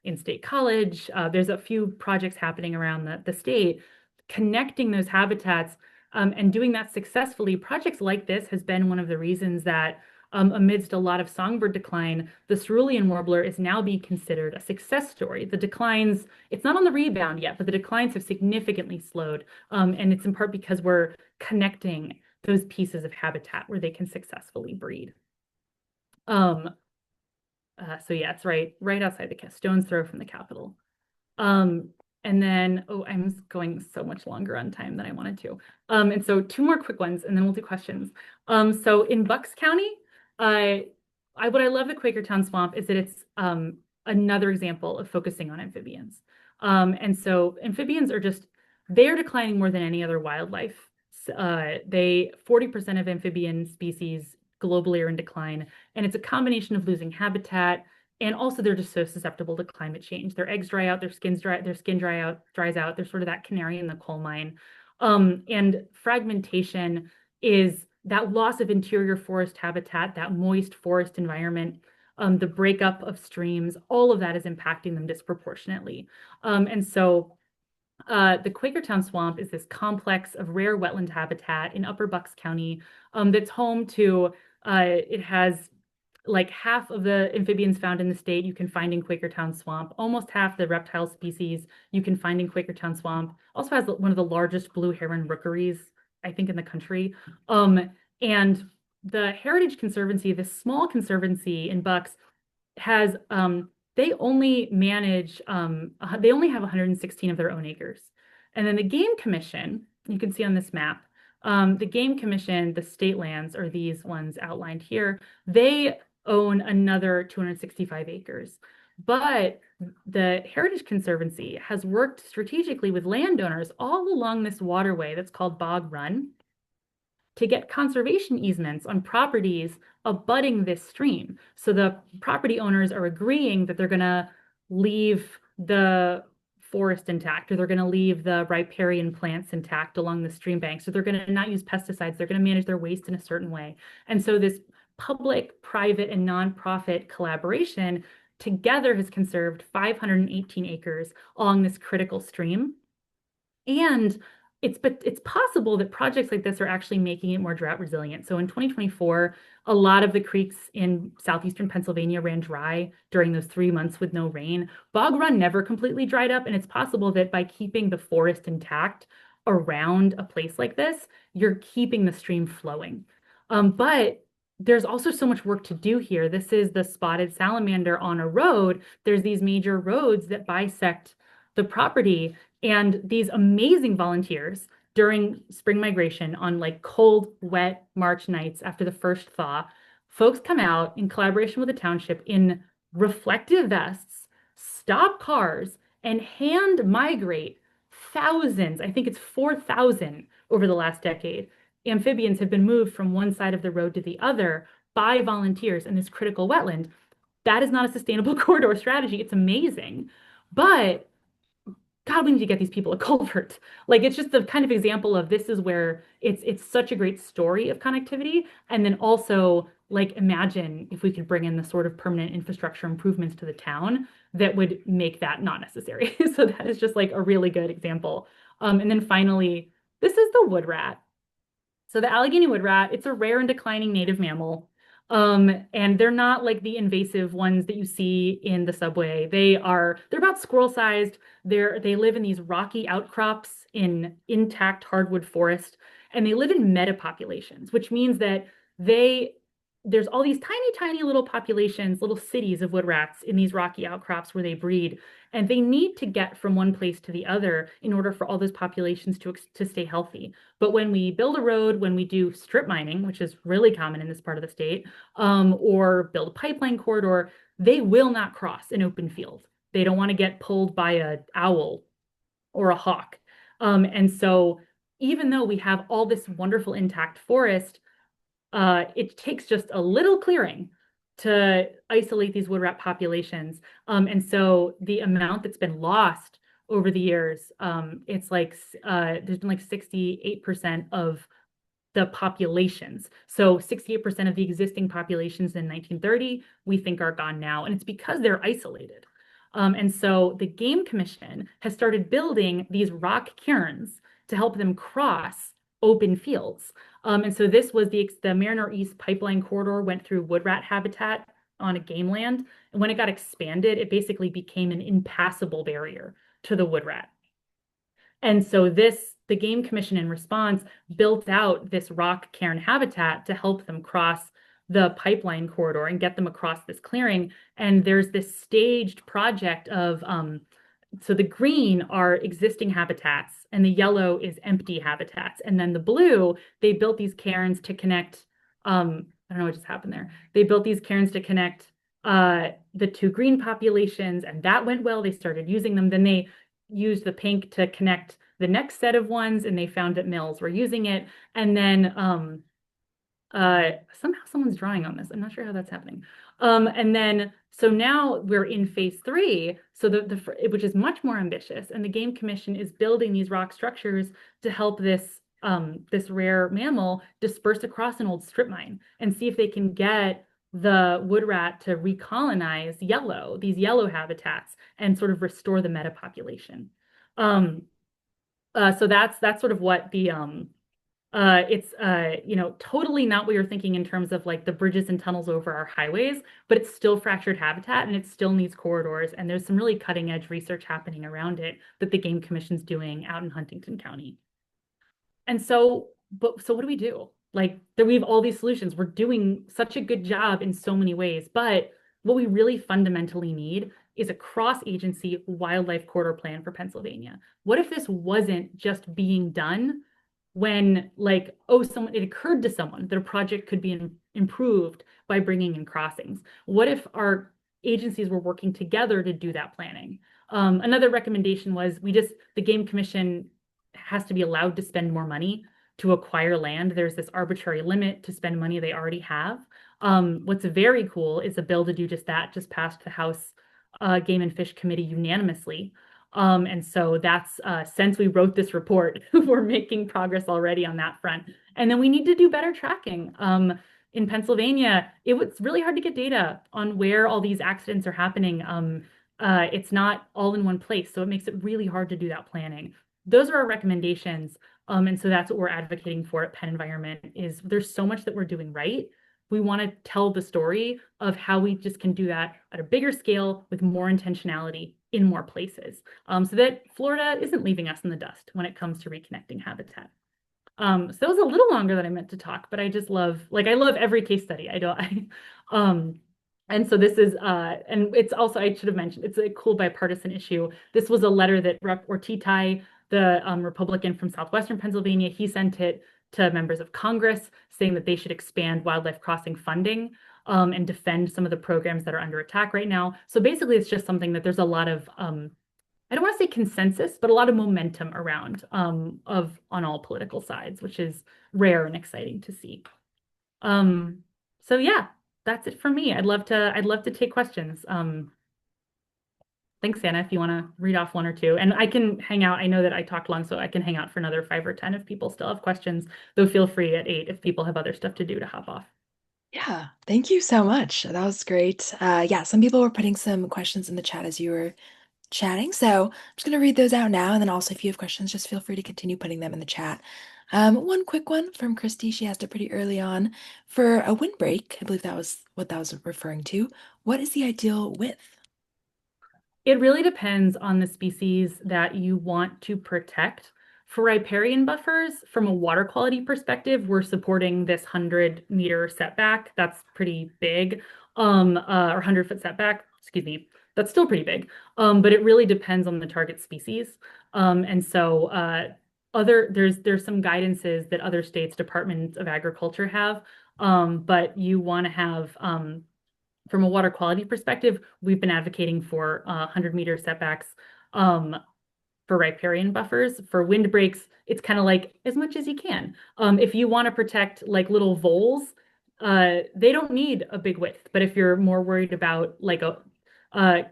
in State College, there's a few projects happening around the state, connecting those habitats and doing that successfully. Projects like this has been one of the reasons that amidst a lot of songbird decline, the cerulean warbler is now being considered a success story. The declines, it's not on the rebound yet, but the declines have significantly slowed. And it's in part because we're connecting those pieces of habitat where they can successfully breed. So yeah, it's right outside the stone's throw from the Capitol. And then, I'm going so much longer on time than I wanted to. And so two more quick ones, and then we'll do questions. So in Bucks County, what I love the Quakertown Swamp is that it's another example of focusing on amphibians. And so amphibians they're declining more than any other wildlife. 40% of amphibian species globally are in decline, and it's a combination of losing habitat, And also they're just so susceptible to climate change. Their eggs dry out, their skin dries out. They're sort of that canary in the coal mine. And fragmentation is that loss of interior forest habitat, that moist forest environment, the breakup of streams, all of that is impacting them disproportionately. The Quakertown Swamp is this complex of rare wetland habitat in Upper Bucks County that's home to, it has like half of the amphibians found in the state you can find in Quakertown Swamp. Almost half the reptile species you can find in Quakertown Swamp. Also has one of the largest blue heron rookeries, I think, in the country. And the Heritage Conservancy, this small conservancy in Bucks, has they only manage they only have 116 of their own acres. And then the Game Commission, you can see on this map, the Game Commission, the state lands are these ones outlined here. They own another 265 acres. But the Heritage Conservancy has worked strategically with landowners all along this waterway that's called Bog Run to get conservation easements on properties abutting this stream. So the property owners are agreeing that they're going to leave the forest intact, or they're going to leave the riparian plants intact along the stream bank. So they're going to not use pesticides. They're going to manage their waste in a certain way. And so this public, private, and nonprofit collaboration together has conserved 518 acres along this critical stream. And it's possible that projects like this are actually making it more drought resilient. So in 2024, a lot of the creeks in southeastern Pennsylvania ran dry during those 3 months with no rain. Bog Run never completely dried up, and it's possible that by keeping the forest intact around a place like this, you're keeping the stream flowing. But there's also so much work to do here. This is the spotted salamander on a road. There's these major roads that bisect the property, and these amazing volunteers during spring migration on like cold, wet March nights after the first thaw, folks come out in collaboration with the township in reflective vests, stop cars, and hand migrate thousands. I think it's 4,000 over the last decade. Amphibians have been moved from one side of the road to the other by volunteers in this critical wetland. That is not a sustainable corridor strategy. It's amazing. But God, we need to get these people a culvert. Like it's just the kind of example of this is where it's such a great story of connectivity. And then also like imagine if we could bring in the sort of permanent infrastructure improvements to the town that would make that not necessary. So that is just like a really good example. And then finally, this is the wood rat. So the Allegheny wood rat, it's a rare and declining native mammal. And they're not like the invasive ones that you see in the subway. They're about squirrel sized. They live in these rocky outcrops in intact hardwood forest, and they live in metapopulations, which means that they there's all these tiny, tiny little populations, little cities of wood rats in these rocky outcrops where they breed, and they need to get from one place to the other in order for all those populations to stay healthy. But when we build a road, when we do strip mining, which is really common in this part of the state, or build a pipeline corridor, they will not cross an open field. They don't want to get pulled by an owl or a hawk. And so even though we have all this wonderful intact forest, it takes just a little clearing to isolate these wood rat populations. And so the amount that's been lost over the years, it's like there's been like 68% of the populations. So 68% of the existing populations in 1930, we think are gone now. And it's because they're isolated. And so the Game Commission has started building these rock cairns to help them cross open fields. And so this was the Mariner East pipeline corridor went through wood rat habitat on a game land. And when it got expanded, it basically became an impassable barrier to the wood rat. And so the Game Commission in response built out this rock cairn habitat to help them cross the pipeline corridor and get them across this clearing. And there's this staged project of so the green are existing habitats and the yellow is empty habitats. And then the blue, they built these cairns to connect, I don't know what just happened there. They built these cairns to connect the two green populations, and that went well. They started using them. Then they used the pink to connect the next set of ones, and they found that mills were using it. And then Somehow someone's drawing on this. I'm not sure how that's happening. And then so now we're in phase three, so which is much more ambitious, and the Game Commission is building these rock structures to help this rare mammal disperse across an old strip mine and see if they can get the wood rat to recolonize these yellow habitats, and sort of restore the metapopulation. Um, so that's sort of what the it's totally not what you're thinking in terms of like the bridges and tunnels over our highways, but it's still fractured habitat and it still needs corridors. And there's some really cutting edge research happening around it that the Game Commission's doing out in Huntington County. And so what do we do? Like we have all these solutions. We're doing such a good job in so many ways, but what we really fundamentally need is a cross-agency wildlife corridor plan for Pennsylvania. What if this wasn't just being done when like, oh, someone it occurred to someone that a project could be improved by bringing in crossings? What if our agencies were working together to do that planning? Another recommendation was the Game Commission has to be allowed to spend more money to acquire land. There's this arbitrary limit to spend money they already have. What's very cool is a bill to do just that just passed the House Game and Fish Committee unanimously. And so that's since we wrote this report, we're making progress already on that front. And then we need to do better tracking. In Pennsylvania, it was really hard to get data on where all these accidents are happening. It's not all in one place, so it makes it really hard to do that planning. Those are our recommendations. And so that's what we're advocating for at PennEnvironment is there's so much that we're doing right. We want to tell the story of how we just can do that at a bigger scale with more intentionality in more places, so that Florida isn't leaving us in the dust when it comes to reconnecting habitat. So it was a little longer than I meant to talk, but I just I love every case study. I don't, and so this is, and it's also, I should have mentioned, it's a cool bipartisan issue. This was a letter that Rep. Ortitai, the Republican from Southwestern Pennsylvania, he sent it to members of Congress saying that they should expand wildlife crossing funding and defend some of the programs that are under attack right now. So basically, it's just something that there's a lot of I don't want to say consensus, but a lot of momentum around on all political sides, which is rare and exciting to see. Um, so yeah, that's it for me. I'd love to take questions. Thanks, Anna, if you want to read off one or two. And I can hang out. I know that I talked long, so I can hang out for another 5 or 10 if people still have questions, though feel free at 8 if people have other stuff to do to hop off. Yeah, thank you so much. That was great. Yeah, some people were putting some questions in the chat as you were chatting, so I'm just going to read those out now. And then also, if you have questions, just feel free to continue putting them in the chat. One quick one from Christy. She asked it pretty early on. For a windbreak, I believe that was what that was referring to. What is the ideal width? It really depends on the species that you want to protect. For riparian buffers, from a water quality perspective, we're supporting this 100-meter setback. That's pretty big, or 100-foot setback, excuse me. That's still pretty big, but it really depends on the target species. And so there's some guidances that other states' departments of agriculture have, but you want to have from a water quality perspective, we've been advocating for 100-meter setbacks for riparian buffers. For windbreaks, it's kind of like as much as you can. If you want to protect like little voles, they don't need a big width. But if you're more worried about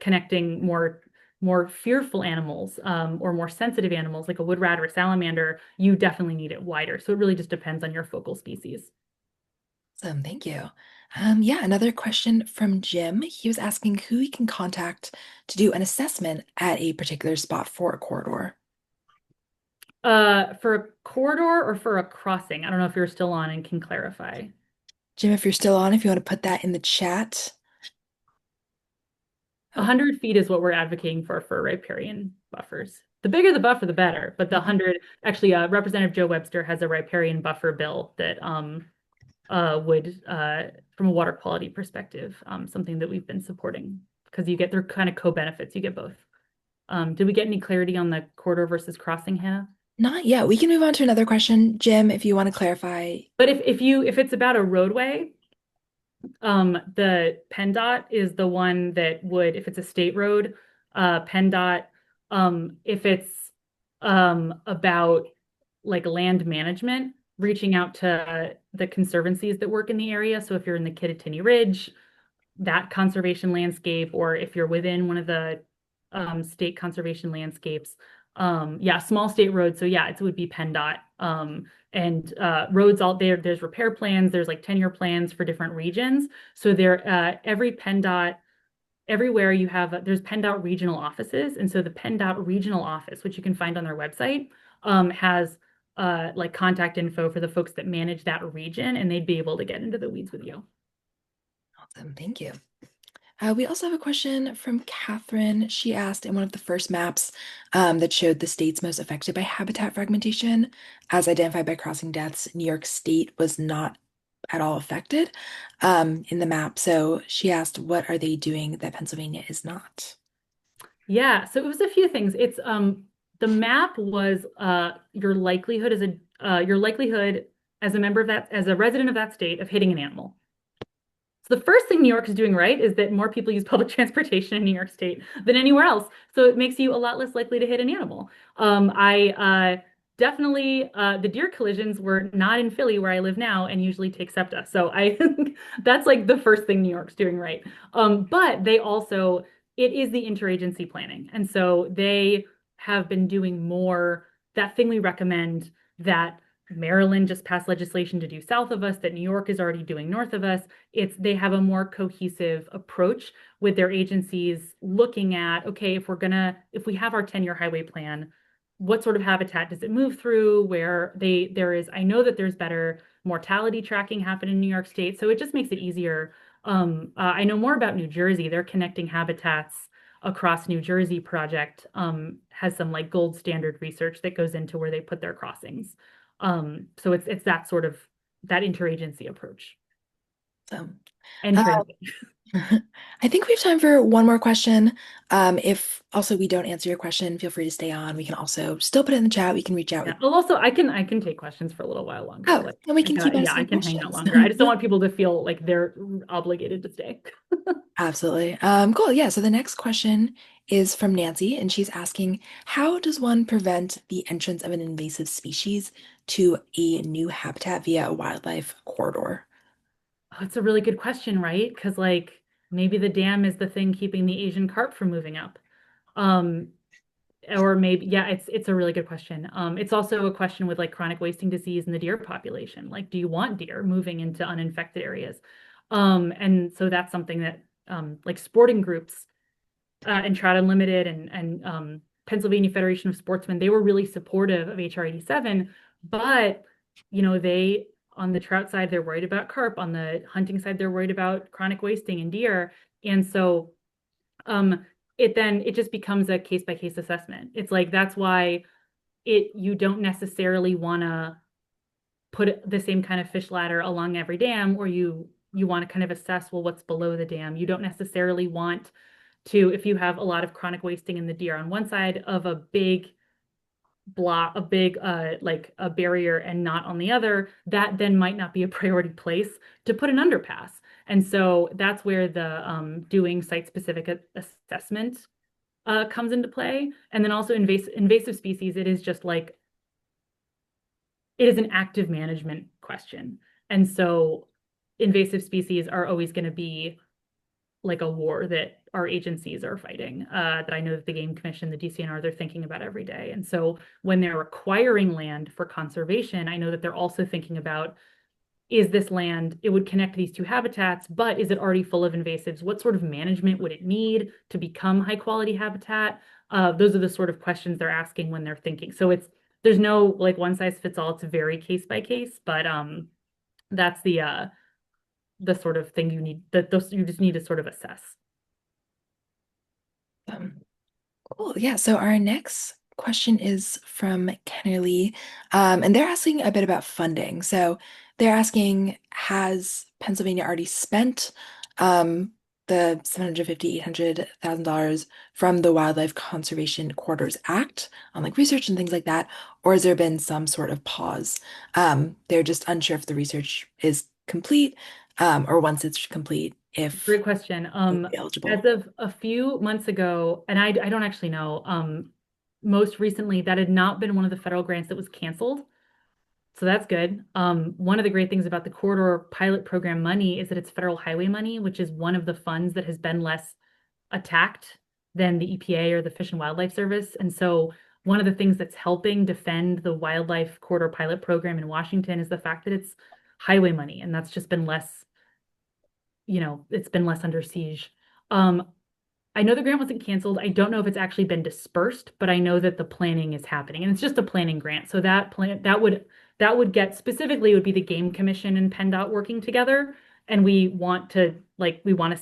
connecting more fearful animals or more sensitive animals like a wood rat or a salamander, you definitely need it wider. So it really just depends on your focal species. Awesome, thank you. Yeah, another question from Jim. He was asking who he can contact to do an assessment at a particular spot for a corridor. For a corridor or for a crossing? I don't know if you're still on and can clarify. Jim, if you're still on, if you want to put that in the chat. Oh, 100 feet is what we're advocating for riparian buffers. The bigger the buffer, the better. But the mhm. 100, actually, Representative Joe Webster has a riparian buffer bill that would, from a water quality perspective, something that we've been supporting because they're kind of co-benefits. You get both. Did we get any clarity on the corridor versus crossing, Hannah? Not yet. We can move on to another question. Jim, if you want to clarify. But if it's about a roadway, the PennDOT is the one that would, if it's a state road, PennDOT, if it's about like land management, reaching out to the conservancies that work in the area. So if you're in the Kittatinny Ridge, that conservation landscape, or if you're within one of the state conservation landscapes, yeah, small state roads. So yeah, it would be PennDOT. And roads all there, there's repair plans, there's like 10-year plans for different regions. So there, every PennDOT, everywhere you have, there's PennDOT regional offices. And so the PennDOT regional office, which you can find on their website, has like contact info for the folks that manage that region, and they'd be able to get into the weeds with you. Awesome. Thank you. We also have a question from Catherine. She asked in one of the first maps that showed the states most affected by habitat fragmentation, as identified by crossing deaths, New York State was not at all affected in the map. So she asked, what are they doing that Pennsylvania is not? Yeah, so it was a few things. It's the map was your likelihood as a member of that as a resident of that state of hitting an animal. So the first thing New York is doing right is that more people use public transportation in New York State than anywhere else. So it makes you a lot less likely to hit an animal. I definitely the deer collisions were not in Philly where I live now and usually take SEPTA. So I think that's like the first thing New York's doing right. But they also it is the interagency planning. And so they have been doing more that thing we recommend that Maryland just passed legislation to do south of us, that New York is already doing north of us. It's they have a more cohesive approach with their agencies looking at, okay, if we have our 10-year highway plan, what sort of habitat does it move through? Where there is, I know that there's better mortality tracking happen in New York State, so it just makes it easier. I know more about New Jersey. They're connecting habitats across New Jersey project has some like gold standard research that goes into where they put their crossings. So it's that sort of that interagency approach So and uh, transit. I think we have time for one more question. If also we don't answer your question, feel free to stay on. We can also still put it in the chat. We can reach out Yeah. with, Well, also I can take questions for a little while longer. oh, Like and we can keep yeah, I asking can hang out questions. longer. I just don't want people to feel like they're obligated to stay. Absolutely. Cool. Yeah. So the next question is from Nancy, and she's asking, how does one prevent the entrance of an invasive species to a new habitat via a wildlife corridor? Oh, it's a really good question, right? Because like maybe the dam is the thing keeping the Asian carp from moving up. Um, or maybe, yeah, it's a really good question. It's also a question with like chronic wasting disease in the deer population. Like, do you want deer moving into uninfected areas? And so that's something that like sporting groups and Trout Unlimited and Pennsylvania Federation of Sportsmen, they were really supportive of HR 87, but they on the trout side, they're worried about carp. On the hunting side, they're worried about chronic wasting in deer. And so it just becomes a case by case assessment. It's like that's why you don't necessarily want to put the same kind of fish ladder along every dam, or you want to kind of assess, well, what's below the dam. You don't necessarily want to, if you have a lot of chronic wasting in the deer on one side of a big block, a big like a barrier and not on the other, that then might not be a priority place to put an underpass. And so that's where the doing site-specific assessment comes into play. And then also invasive species, it is just like it is an active management question. And so invasive species are always going to be like a war that our agencies are fighting, that I know that the Game Commission, the DCNR, they're thinking about every day. And so when they're acquiring land for conservation, I know that they're also thinking about, is this land, it would connect these two habitats, but is it already full of invasives? What sort of management would it need to become high quality habitat? Those are the sort of questions they're asking when they're thinking. So there's no like one size fits all. It's very case by case, but that's the sort of thing you need that those you just need to sort of assess. Um, Cool. Yeah. So our next question is from Kennerly, and they're asking a bit about funding. So they're asking, has Pennsylvania already spent the 750, $800,000 from the Wildlife Conservation Corridors Act on like research and things like that, or has there been some sort of pause? They're just unsure if the research is complete, or once it's complete, if Great question. it would be eligible. As of a few months ago, and I don't actually know, most recently that had not been one of the federal grants that was canceled. So that's good. One of the great things about the corridor pilot program money is that it's federal highway money, which is one of the funds that has been less attacked than the EPA or the Fish and Wildlife Service. And so one of the things that's helping defend the wildlife corridor pilot program in Washington is the fact that it's highway money, and that's just been less, it's been less under siege. Um, I know the grant wasn't canceled. I don't know if it's actually been dispersed, but I know that the planning is happening, and it's just a planning grant. So that would get specifically, it would be the Game Commission and PennDOT working together, and we want to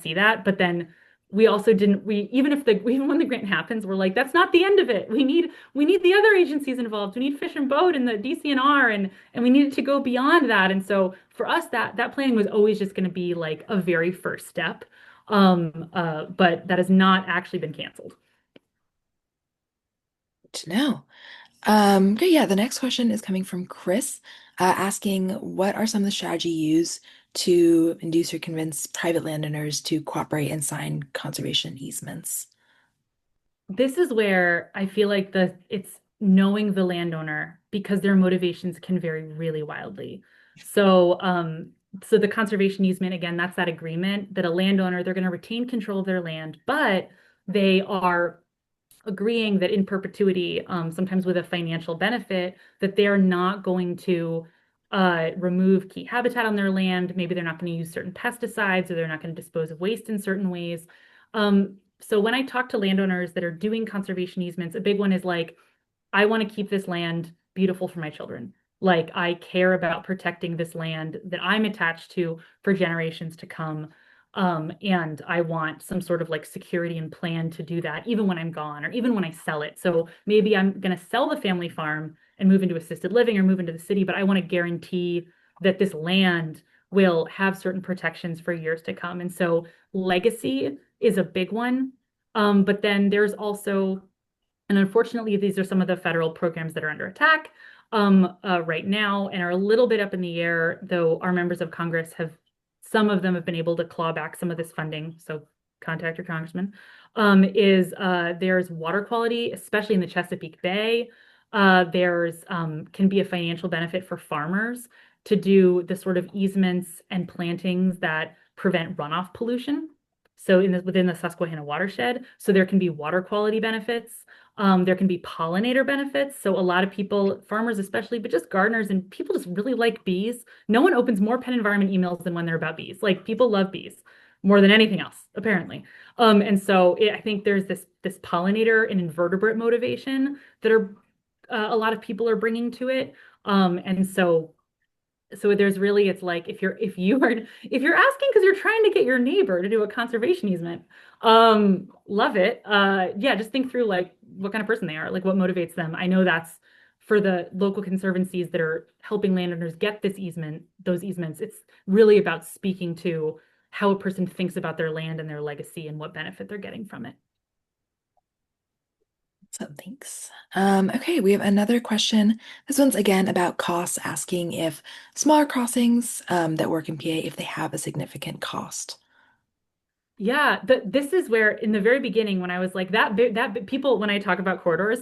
see that. But then we also didn't we even when the grant happens, we're like, that's not the end of it. We need the other agencies involved. We need Fish and Boat and the DCNR, and we needed to go beyond that. And so for us, that planning was always just going to be like a very first step. But that has not actually been canceled. To know. Okay, yeah, the next question is coming from Chris, asking what are some of the strategy used to induce or convince private landowners to cooperate and sign conservation easements? This is where I feel like it's knowing the landowner because their motivations can vary really wildly. So the conservation easement, again, that's that agreement that a landowner, they're going to retain control of their land, but they are agreeing that in perpetuity, sometimes with a financial benefit, that they're not going to remove key habitat on their land. Maybe they're not going to use certain pesticides or they're not going to dispose of waste in certain ways. So when I talk to landowners that are doing conservation easements, a big one is like, I want to keep this land beautiful for my children. Like, I care about protecting this land that I'm attached to for generations to come. And I want some sort of like security and plan to do that, even when I'm gone or even when I sell it. So maybe I'm going to sell the family farm and move into assisted living or move into the city, but I want to guarantee that this land will have certain protections for years to come. And so legacy is a big one. But then there's also, and unfortunately, these are some of the federal programs that are under attack right now and are a little bit up in the air, though our members of Congress some of them have been able to claw back some of this funding. So contact your congressman. There's water quality, especially in the Chesapeake Bay. There's can be a financial benefit for farmers to do the sort of easements and plantings that prevent runoff pollution. So within the Susquehanna watershed, so there can be water quality benefits. There can be pollinator benefits. So a lot of people, farmers especially, but just gardeners and people just really like bees. No one opens more PennEnvironment emails than when they're about bees. Like people love bees more than anything else, apparently. And so I think there's this pollinator and invertebrate motivation that are a lot of people are bringing to it. And so there's really, it's like if you're asking because you're trying to get your neighbor to do a conservation easement, love it. Yeah, just think through like what kind of person they are, like what motivates them. I know that's for the local conservancies that are helping landowners get those easements. It's really about speaking to how a person thinks about their land and their legacy and what benefit they're getting from it. So thanks. Okay, we have another question. This one's again about costs, asking if smaller crossings that work in PA, if they have a significant cost. Yeah, this is where in the very beginning when I was like people when I talk about corridors,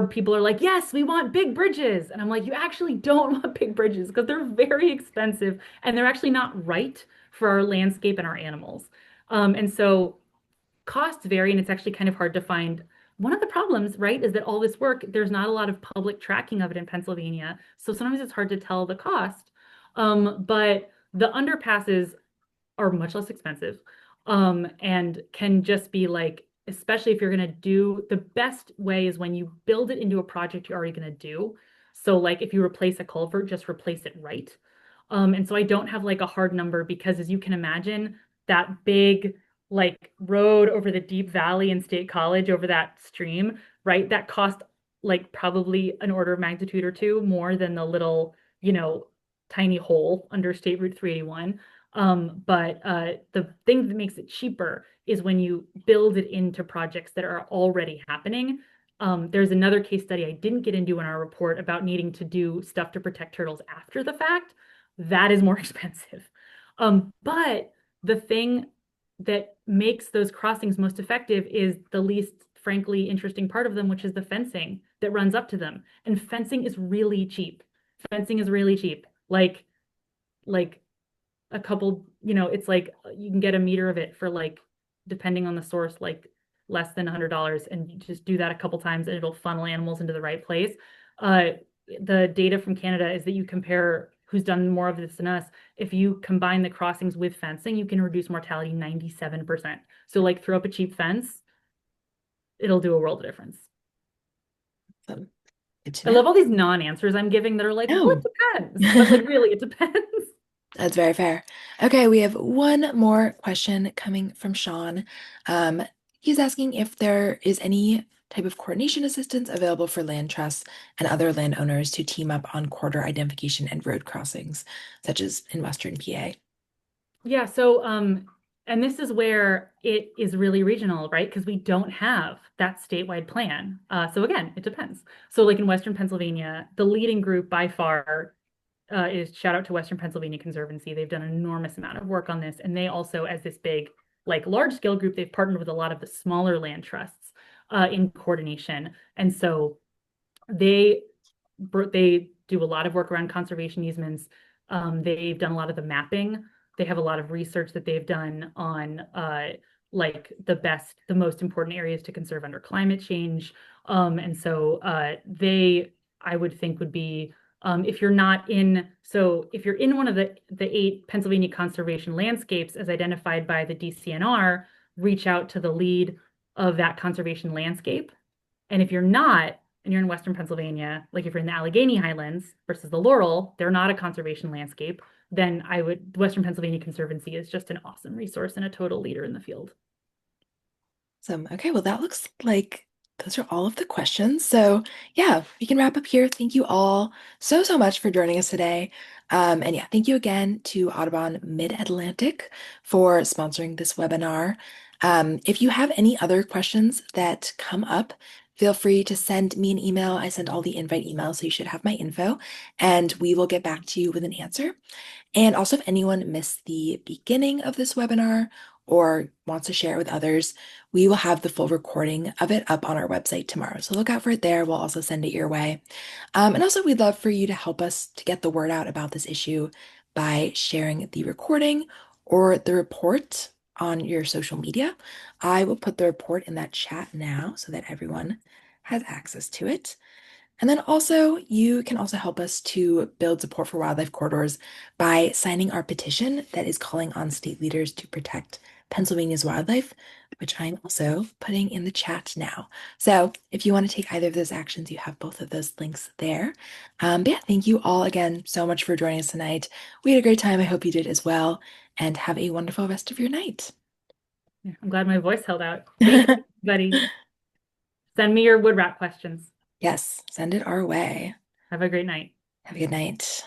people are like, yes, we want big bridges. And I'm like, you actually don't want big bridges because they're very expensive and they're actually not right for our landscape and our animals. And so costs vary and it's actually kind of hard to find. One of the problems, right, is that all this work, there's not a lot of public tracking of it in Pennsylvania. So sometimes it's hard to tell the cost. But the underpasses are much less expensive and can just be like, especially if you're going to do the best way is when you build it into a project you're already going to do. So, like, if you replace a culvert, just replace it right. And so I don't have like a hard number because, as you can imagine, that big like road over the deep valley in State College over that stream, right? That cost like probably an order of magnitude or two more than the little, tiny hole under State Route 381. But the thing that makes it cheaper is when you build it into projects that are already happening. There's another case study I didn't get into in our report about needing to do stuff to protect turtles after the fact. That is more expensive. But the thing that makes those crossings most effective is the least, frankly, interesting part of them, which is the fencing that runs up to them. And fencing is really cheap. Fencing is really cheap. Like a couple, it's like you can get a meter of it for like, depending on the source, like less than $100, and you just do that a couple times and it'll funnel animals into the right place. Uh, the data from Canada is that you compare who's done more of this than us. If you combine the crossings with fencing, you can reduce mortality 97%. So like throw up a cheap fence, it'll do a world of difference. So good to I know. love all these non-answers I'm giving that are like, well, No. it depends. But like really, it depends. That's very fair. Okay, we have one more question coming from Sean. He's asking if there is any type of coordination assistance available for land trusts and other landowners to team up on corridor identification and road crossings, such as in Western PA. Yeah, so and this is where it is really regional, right? Because we don't have that statewide plan. So again, it depends. So like in Western Pennsylvania, the leading group by far is shout out to Western Pennsylvania Conservancy. They've done an enormous amount of work on this, and they also, as this big, like large scale group, they've partnered with a lot of the smaller land trusts in coordination. And so they they do a lot of work around conservation easements. They've done a lot of the mapping. They have a lot of research that they've done on like the most important areas to conserve under climate change. And so I would think would be if you're not in, so if you're in one of the 8 Pennsylvania conservation landscapes as identified by the DCNR, reach out to the lead of that conservation landscape. And if you're not, and you're in Western Pennsylvania, like if you're in the Allegheny Highlands versus the Laurel, they're not a conservation landscape, then the Western Pennsylvania Conservancy is just an awesome resource and a total leader in the field. So, okay, well, that looks like those are all of the questions. So, yeah, we can wrap up here. Thank you all so much for joining us today. And yeah, thank you again to Audubon Mid-Atlantic for sponsoring this webinar. If you have any other questions that come up, feel free to send me an email. I send all the invite emails, so you should have my info, and we will get back to you with an answer. And also, if anyone missed the beginning of this webinar or wants to share it with others, we will have the full recording of it up on our website tomorrow. So look out for it there. We'll also send it your way. And also, we'd love for you to help us to get the word out about this issue by sharing the recording or the report on your social media. I will put the report in that chat now so that everyone has access to it. And then also, you can also help us to build support for wildlife corridors by signing our petition that is calling on state leaders to protect Pennsylvania's wildlife, which I'm also putting in the chat now. So if you want to take either of those actions, you have both of those links there. But yeah, thank you all again so much for joining us tonight. We had a great time. I hope you did as well. And have a wonderful rest of your night. I'm glad my voice held out. Thank you, buddy. Send me your wood rat questions. Yes, send it our way. Have a great night. Have a good night.